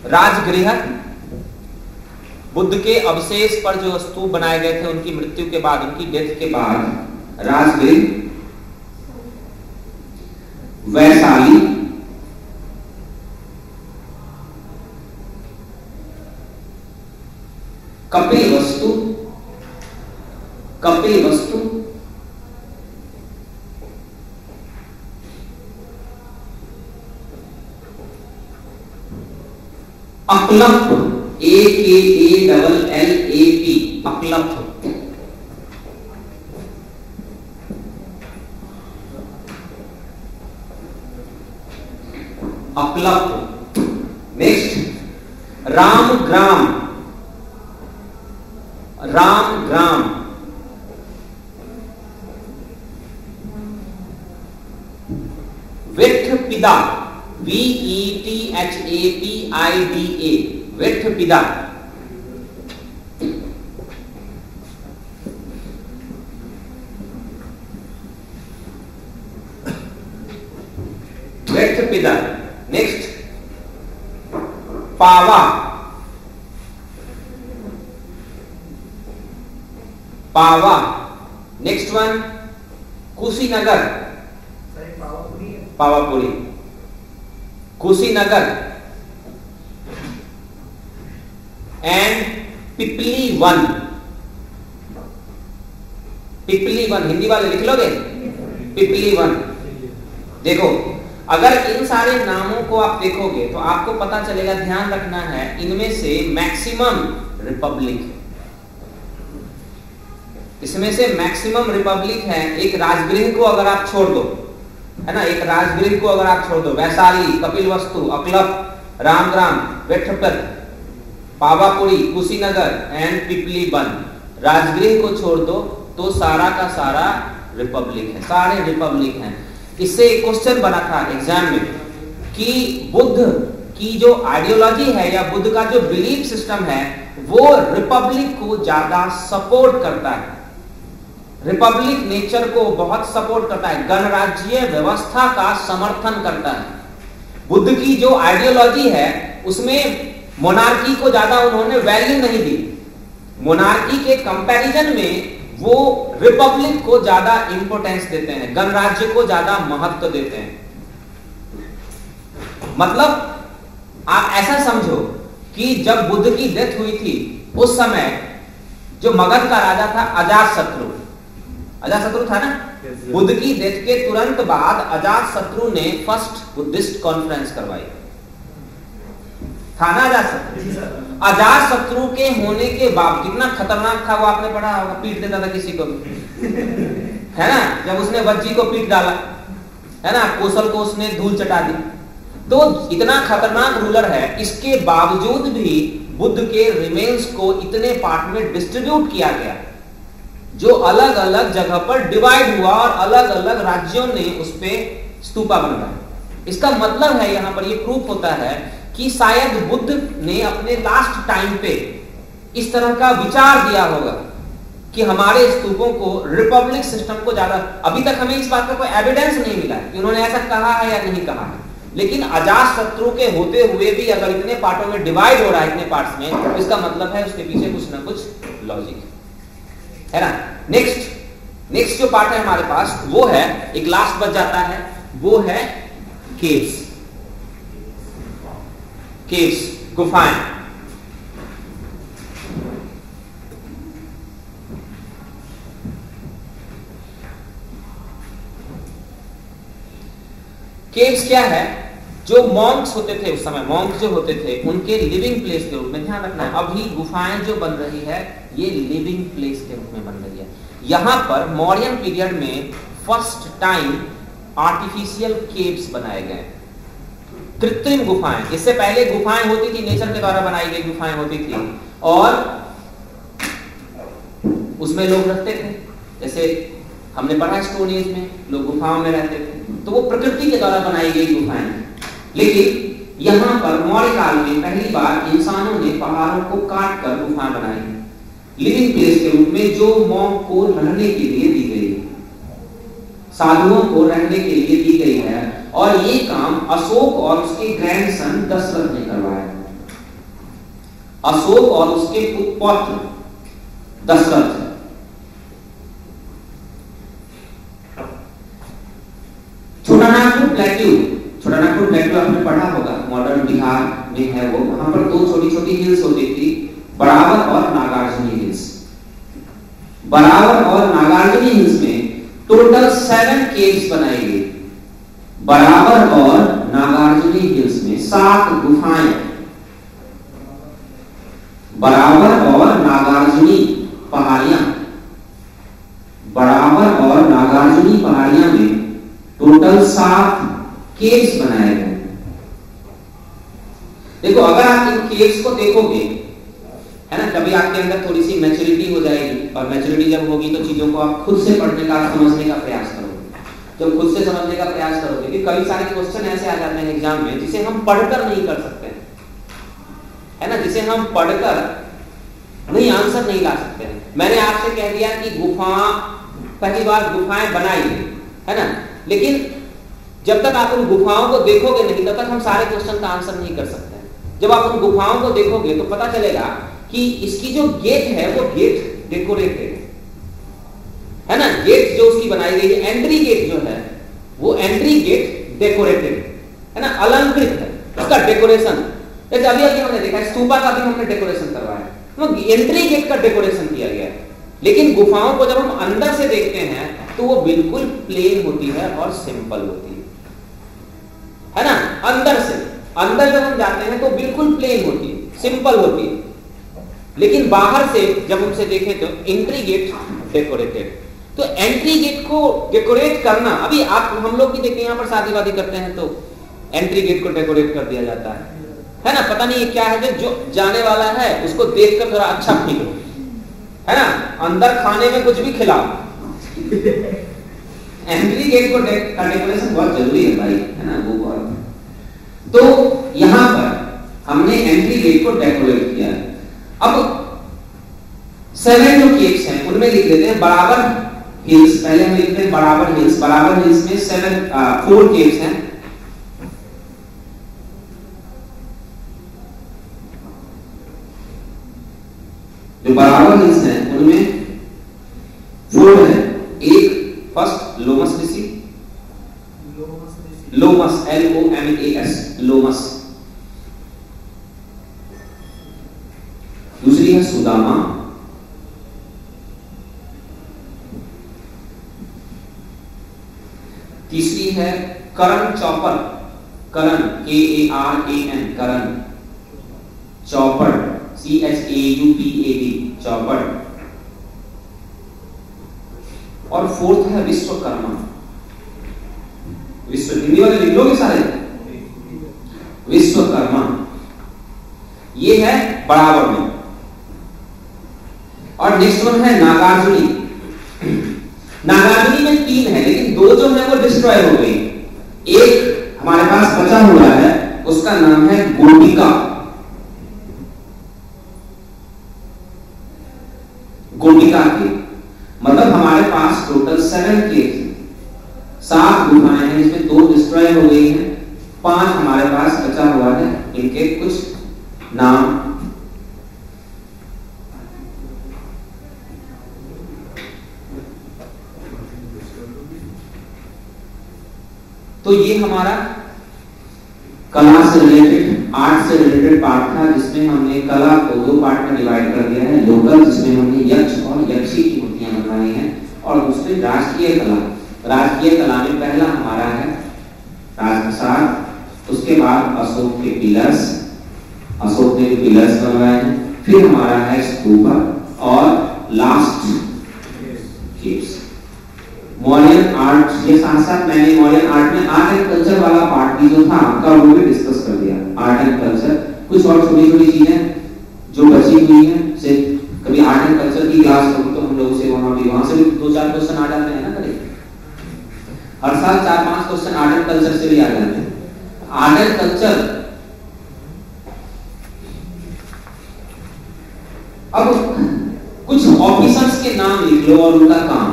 राजगृह। बुद्ध के अवशेष पर जो स्तूप बनाए गए थे उनकी मृत्यु के बाद, उनकी डेथ के बाद, Rajgriha. Vaishali, Kapilavastu, Kapilavastu, Akallap, AKALLAP, Akallap. Akallap. Next, Ramagrama, Ramagrama. Vethapida, VETHAPIDA, Vethapida. Vethapida. Next, Pava, Pava. Next one, Kushinagar, Pavapuri, Kushinagar. And Pippalivana, Pippalivana, Hindi वाले लिख लोगे पिपली वन। देखो अगर इन सारे नामों को आप देखोगे तो आपको पता चलेगा, ध्यान रखना है, इनमें से मैक्सिमम रिपब्लिक है, इसमें से मैक्सिमम रिपब्लिक है। एक राजगृह को अगर आप छोड़ दो, है ना, एक राजगृह को अगर आप छोड़ दो, वैशाली, कपिलवस्तु, अकलप, रामग्राम, वेठपत, पावापुरी, कुशीनगर एंड पिपली वन, राजगृह को छोड़ दो तो सारा का सारा रिपब्लिक है, सारे रिपब्लिक हैं। इससे एक क्वेश्चन बना था एग्जाम में कि बुद्ध की जो आइडियोलॉजी है या बुद्ध का जो बिलीफ सिस्टम है वो रिपब्लिक को ज्यादा सपोर्ट करता है, रिपब्लिक नेचर को बहुत सपोर्ट करता है, गणराज्यीय व्यवस्था का समर्थन करता है। बुद्ध की जो आइडियोलॉजी है उसमें मोनार्की को ज्यादा उन्होंने वैल्यू नहीं दी, मोनार्की के कंपैरिजन में वो रिपब्लिक को ज्यादा इंपोर्टेंस देते हैं, गणराज्य को ज्यादा महत्व देते हैं। मतलब आप ऐसा समझो कि जब बुद्ध की डेथ हुई थी उस समय जो मगध का राजा था अजातशत्रु, अजातशत्रु था ना, बुद्ध की डेथ के तुरंत बाद अजातशत्रु ने फर्स्ट बुद्धिस्ट कॉन्फ्रेंस करवाई, था ना अजातशत्रु। अजातशत्रु के होने के बाद कितना खतरनाक था वो आपने पढ़ा होगा, पीट देता था किसी को भी, है ना, जब उसने वज्जी को पीट डाला, है ना, कौशल को उसने धूल चटा दी, तो इतना खतरनाक रूलर है। इसके बावजूद भी बुद्ध के रिमेन्स को इतने पार्ट में डिस्ट्रीब्यूट किया गया जो अलग अलग जगह पर डिवाइड हुआ और अलग अलग राज्यों ने उस पे स्तूपा बनवाया। इसका मतलब है यहां पर ये प्रूफ होता है कि शायद बुद्ध ने अपने लास्ट टाइम पे इस तरह का विचार दिया होगा कि हमारे स्तूपों को रिपब्लिक सिस्टम को ज्यादा, अभी तक हमें इस बात का कोई एविडेंस नहीं मिला कि उन्होंने ऐसा कहा है या नहीं कहा है, लेकिन अजातशत्रु के होते हुए भी अगर इतने पार्टों में डिवाइड हो रहा है, इतने पार्ट्स में, तो इसका मतलब है उसके पीछे कुछ ना कुछ लॉजिक है ना। नेक्स्ट जो पार्ट है हमारे पास वो है, एक लास्ट बच जाता है, वो है केव्स, गुफाएं। केव्स क्या है? जो मॉन्क्स होते थे उस समय, मॉन्क्स जो होते थे उनके लिविंग प्लेस के रूप में, ध्यान रखना है, अभी गुफाएं जो बन रही है ये लिविंग प्लेस के रूप में बन रही है। यहां पर मौर्यन पीरियड में फर्स्ट टाइम आर्टिफिशियल केव्स बनाए गए, कृत्रिम गुफाएं। इससे पहले गुफाएं होती थी, नेचर के द्वारा बनाई गई गुफाएं होती थी और उसमें लोग रहते थे, जैसे हमने पढ़ा स्टोन एज में लोग गुफाओं में रहते थे, तो वो प्रकृति के द्वारा बनाई गई गुफाएं। लेकिन यहां पर मौर्य काल में पहली बार इंसानों ने पहाड़ों को काट कर गुफाएं बनाई, लिविंग प्लेस के रूप में, जो मॉन्क को रहने के लिए दी गई, साधुओं को रहने के लिए दी गई है। और ये काम अशोक और उसके ग्रैंडसन दशरथ ने करवाया। अशोक और उसके पुत्र दशरथ। छोटानागपुर प्लेट्यू आपने पढ़ा होगा, मॉडर्न बिहार में है वो। वहां पर दो छोटी छोटी हिल्स होती थी, बरावर और नागार्जुनी हिल्स। बरावर और नागार्जुनी हिल्स में टोटल 7 केव्स बनाई गई। बरावर और नागार्जुनी हिल्स में 7 गुफाएं, बरावर और नागार्जुनी पहाड़ियां, बरावर और नागार्जुनी पहाड़ियां में टोटल 7 केव्स बनाए गए। देखो अगर आप इन केव्स को देखोगे, है ना, कभी आपके अंदर थोड़ी सी मैच्योरिटी हो जाएगी, और मैच्योरिटी जब होगी तो चीजों को आप खुद से पढ़ने का, समझने का प्रयास करोगे। जब खुद से समझने का प्रयास करोगे, क्योंकि कई सारे क्वेश्चन ऐसे आ जाते हैं एग्जाम में जिसे हम पढ़कर नहीं कर सकते, है ना, जिसे हम पढ़कर नहीं आंसर नहीं ला सकते हैं। मैंने आपसे कह दिया कि गुफा, पहली बार गुफाएं बनाई है ना, लेकिन जब तक आप उन गुफाओं को देखोगे नहीं तब तक हम सारे क्वेश्चन का आंसर नहीं कर सकते। जब आप उन गुफाओं को देखोगे तो पता चलेगा कि इसकी जो गेट है वो गेट डेकोरेटेड है ना, गेट जो उसकी बनाई गई है, एंट्री गेट जो है वो एंट्री गेट डेकोरेटेड है ना, अलंकृत है, उसका डेकोरेशन। जैसे अभी हमने देखा स्तूपा का भी हमने डेकोरेशन करवाया, एंट्री गेट का डेकोरेशन किया गया है। लेकिन गुफाओं को जब हम अंदर से देखते हैं तो वो बिल्कुल प्लेन होती है और सिंपल होती है ना। अंदर जब हम जाते हैं तो बिल्कुल प्लेन होती है, सिंपल होती है। लेकिन बाहर से जब उनसे देखें तो एंट्री गेट डेकोरेटेड। तो एंट्री गेट को डेकोरेट करना, अभी आप हम लोग भी देखते हैं, यहाँ पर शादी वादी करते हैं तो एंट्री गेट को डेकोरेट कर दिया जाता है ना। पता नहीं क्या है जो जाने वाला है उसको देखकर थोड़ा अच्छा फील हो, है ना। अंदर खाने में कुछ भी खिलाओ। एंट्री गेट को का डेकोरेशन बहुत जरूरी है भाई, है ना। वो बहुत, तो यहां पर हमने एंट्री गेट को डेकोरेट किया। अब 7 जो केव्स हैं उनमें लिख देते हैं बराबर हिल्स। पहले हम लिखते हैं बराबर हिल्स। बराबर हिल्स में 4 केव्स हैं। जो बराबर हिल्स हैं उनमें 4 है। एक फर्स्ट लोमस ऋषि, लोमस LOMAS, लोमस। दूसरी है सुदामा, तीसरी है करण चौपर, करण KARAN, करण चौपर CHAUPAD, चौपर। और 4th है विश्वकर्मा। विश्व हिंदी वाले लिख लोगे सारे, विश्वकर्मा। ये है बराबर में। और नेक्स्ट वन है नागार्जुनी। नागार्जुनी में 3 है लेकिन 2 जो है वो डिस्ट्रॉय हो गई। एक हमारे पास बचा हुआ है, उसका नाम है गोपिका। गोपिका के मतलब हमारे पास टोटल 7 केव्स, 7 गुफाएं हैं, इसमें 2 डिस्ट्रॉय हो गई हैं, 5 हमारे पास बचा हुआ है। इनके कुछ नाम तो ये हमारा कला से रिलेटेड, आर्ट से रिलेटेड पार्ट था, जिसमें हमने कला को 2 पार्ट में डिवाइड कर दिया है। लोकल, जिसमें हमने यक्ष और यक्षी की मूर्तियां बनवाई हैं, और दूसरे राष्ट्रीय कला। राष्ट्रीय कला में पहला हमारा है राजप्रसाद, उसके बाद अशोक के पिलर्स, अशोक ने पिलर्स बनवाए हैं, फिर हमारा है स्तूपा, और लास्ट केव्स। मॉडर्न आर्ट, ये साथ साथ मैंने मॉडर्न आर्ट में आर्ट एंड कल्चर वाला पार्ट भी जो था आपका वो भी डिस्कस कर दिया। आर्ट एंड कल्चर, कुछ और छोटी छोटी चीजें जो बची हुई हैं, से कभी आर्ट एंड कल्चर की क्लास होगी तो हम लोग से वहां से भी 2-4 क्वेश्चन आ जाते हैं ना। कभी हर साल 4-5 क्वेश्चन आर्ट एंड कल्चर से भी आ जाते हैं। आर्ट एंड कल्चर, अब कुछ ऑफिसर्स के नाम लिख लो और उनका काम,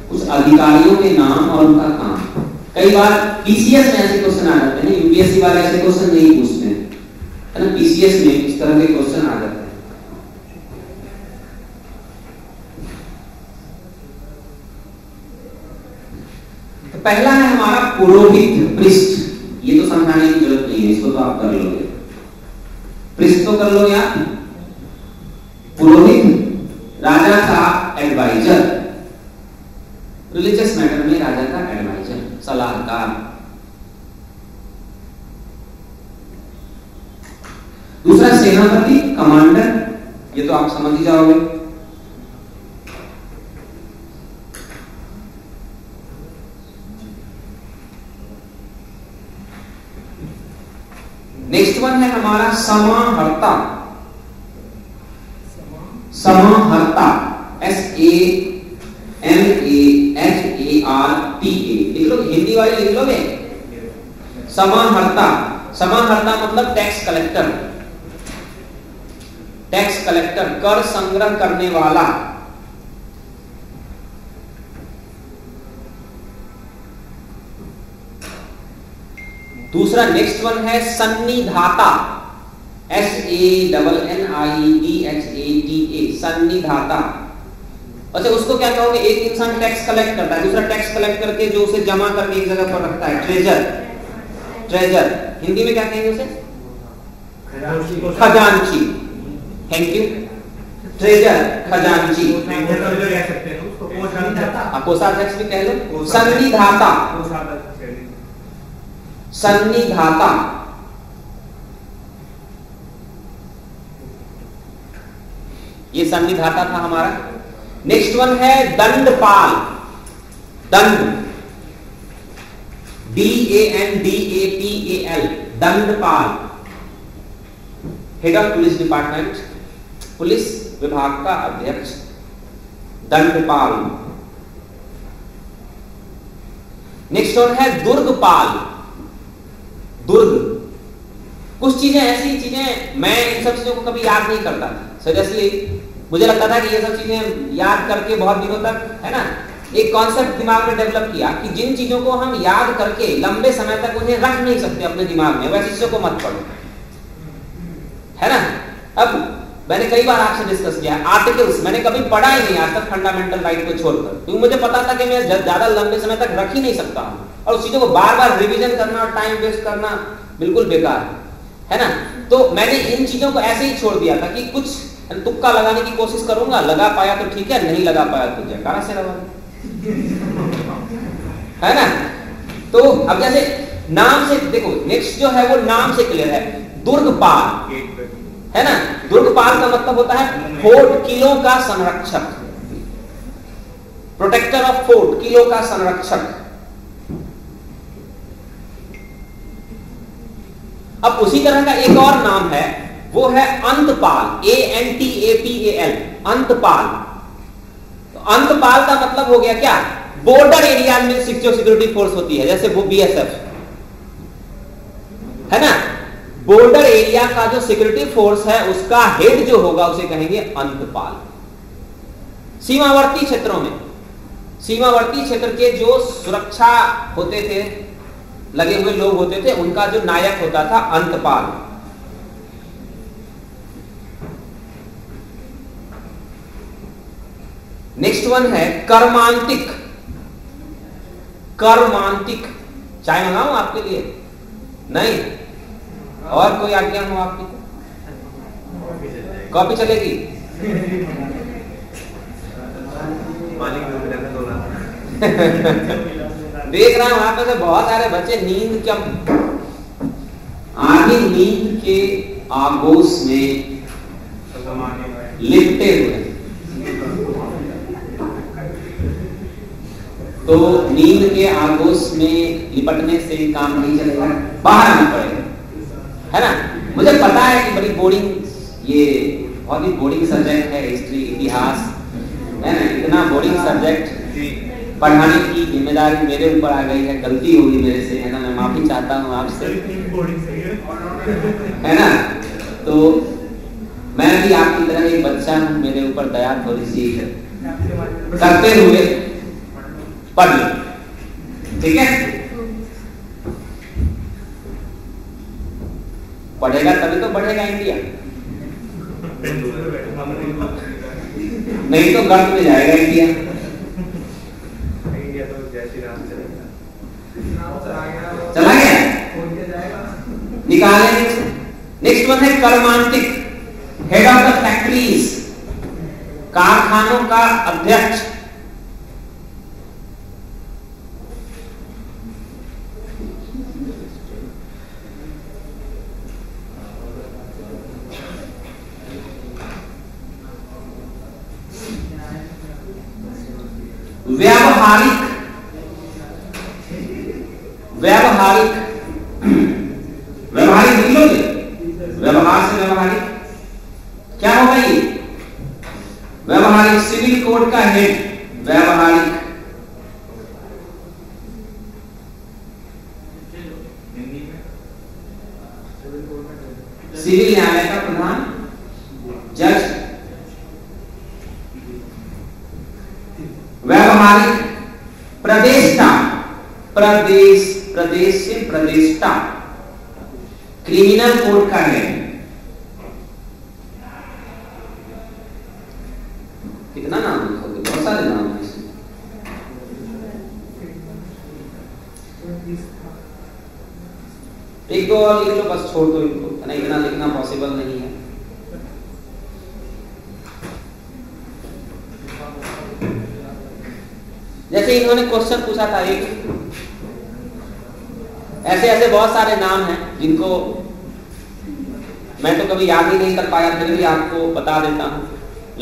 कुछ अधिकारियों के नाम और उनका काम। कई बार पीसीएस में ऐसे क्वेश्चन आ जाते हैं, यूपीएससी वाले ऐसे क्वेश्चन नहीं पूछते हैं, है ना। पीसीएस में इस तरह के क्वेश्चन आ जाते हैं। तो पहला है हमारा पुरोहित, पृष्ठ। ये तो समझाने की जरूरत नहीं है, इसको तो आप कर लोगे। पृष्ठ तो कर लो यार। पुरोहित राजा का एडवाइजर, रिलीजियस मैटर में राजा का एडवाइजर, सलाहकार। दूसरा सेनापति, कमांडर, ये तो आप समझ ही जाओगे। नेक्स्ट वन है हमारा समाहर्ता। समाहर्ता SAMAHARTA, लिख लो, हिंदी वाले लिख लोगे। समाहर्ता, समाहर्ता मतलब टैक्स कलेक्टर, टैक्स कलेक्टर, कर संग्रह करने वाला। दूसरा नेक्स्ट वन है सन्निधाता, SANNIDHATA, सन्निधाता। अच्छा, उसको क्या कहोगे? एक इंसान टैक्स कलेक्ट करता है, दूसरा टैक्स कलेक्ट करके जो उसे जमा करके एक जगह पर रखता है, ट्रेजर। ट्रेजर हिंदी में क्या कहेंगे उसे? खजांची। Thank you. ट्रेजर खजांची, कह सकते हैं उसको, कोषाध्यक्ष भी कह लो, सन्निधाता, सन्निधाता, ये सन्निधाता था हमारा। नेक्स्ट वन है दंडपाल, दंड, DANDAPAL, दंडपाल, head of police department, police विभाग का अध्यक्ष, दंडपाल। नेक्स्ट वन है दुर्गपाल, दुर्ग। कुछ चीजें ऐसी चीजें मैं इन सब चीजों को कभी याद नहीं करता, सीरियसली मुझे लगता था कि ये सब चीजें याद करके बहुत दिनों तक, है ना, एक कॉन्सेप्ट दिमाग में डेवलप किया कि जिन चीजों को हम याद करके लंबे समय तक उन्हें रख नहीं सकते अपने दिमाग में, वैसी चीजों को मत पढ़ो, है ना। अब मैंने कई बार आपसे डिस्कस किया आर्टिकल्स, मैंने कभी पढ़ा ही नहीं आज तक फंडामेंटल राइट को छोड़कर, क्योंकि मुझे पता था कि मैं ज्यादा लंबे समय तक रख ही नहीं सकता हूं, और उस चीजों को बार बार रिवीजन करना और टाइम वेस्ट करना बिल्कुल बेकार है ना। तो मैंने इन चीजों को ऐसे ही छोड़ दिया था कि कुछ तुक्का लगाने की कोशिश करूंगा, लगा पाया तो ठीक है, नहीं लगा पाया तो जयकारा से लगा, है ना। तो अब जैसे नाम से देखो, नेक्स्ट जो है वो नाम से क्लियर है, दुर्गपाल, है ना। दुर्गपाल का मतलब होता है फोर्ट, किलों का संरक्षक, प्रोटेक्टर ऑफ फोर्ट, किलों का संरक्षक। अब उसी तरह का एक और नाम है, वो है अंतपाल, ANTAPAL, अंतपाल। तो अंतपाल का मतलब हो गया क्या, बॉर्डर एरिया में सिक्योरिटी फोर्स होती है, जैसे वो BSF, है ना। बॉर्डर एरिया का जो सिक्योरिटी फोर्स है उसका हेड जो होगा उसे कहेंगे अंतपाल। सीमावर्ती क्षेत्रों में, सीमावर्ती क्षेत्र के जो सुरक्षा होते थे, लगे हुए लोग होते थे, उनका जो नायक होता था अंतपाल। नेक्स्ट वन है कर्मांतिक, कर्मांतिक। चाय मंगाऊं आपके लिए? नहीं, और कोई आज्ञा हो आपकी? कॉपी चलेगी? देख रहा हूं वहां पे बहुत सारे बच्चे नींद क्या आधी नींद के आगोश में लिपटे हुए। तो नींद के आगोश में लिपटने से काम नहीं चलेगा, बाहर आना पड़ेगा, है ना। मुझे पता है कि बड़ी बोरिंग, ये बहुत ही बोरिंग सब्जेक्ट है हिस्ट्री, इतिहास, है ना। इतना बोरिंग सब्जेक्ट पढ़ाने की जिम्मेदारी मेरे ऊपर आ गई है, गलती होगी मेरे से, है ना। मैं माफी चाहता हूँ आपसे, है ना। तो मैं भी आपकी तरह एक बच्चा हूँ, मेरे ऊपर दया थोड़ी सी करते हुए पढ़ लो, ठीक है। पढ़ेगा तभी तो बढ़ेगा इंडिया, नहीं तो गर्त में जाएगा इंडिया। चला गया, निकाले। नेक्स्ट वन है कर्मांतिक, हेड ऑफ द फैक्ट्रीज, कारखानों का अध्यक्ष। व्यावहारिक, व्यावहारिक, व्यावहारिक लिखोगे, व्यवहार से व्यावहारिक क्या होगा ये? व्यावहारिक, सिविल कोड का हेड, व्यावहारिक। सिविल न्यायालय का प्रधान, जज। व्यावहारिक प्रदेष्टा, प्रदेश, प्रदेश से प्रदेष्टा, क्रिमिनल कोड का है। कितना नाम लिखोगे? बहुत सारे नाम हैं इसमें। एक दो और लिख लो बस, छोड़ दो इनको, है ना, इतना लिखना पॉसिबल नहीं है। जैसे इन्होंने क्वेश्चन पूछा था एक, ऐसे ऐसे बहुत सारे नाम हैं जिनको मैं तो कभी याद ही नहीं कर पाया, फिर भी आपको बता देता हूं।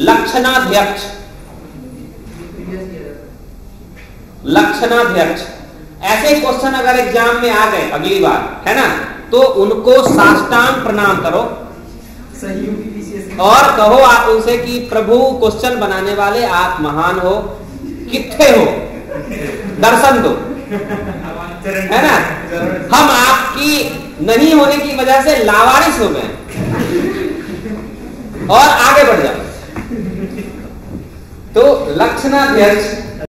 लक्षणाध्यक्ष, लक्षणाध्यक्ष, ऐसे क्वेश्चन अगर एग्जाम में आ गए अगली बार, है ना, तो उनको साष्टांग प्रणाम करो और कहो आप उनसे कि प्रभु क्वेश्चन बनाने वाले आप महान हो, कितने हो, दर्शन दो, है ना, हम आपकी नहीं होने की वजह से लावारिस हो गए और आगे बढ़ जाओ। तो लक्षणाध्यक्ष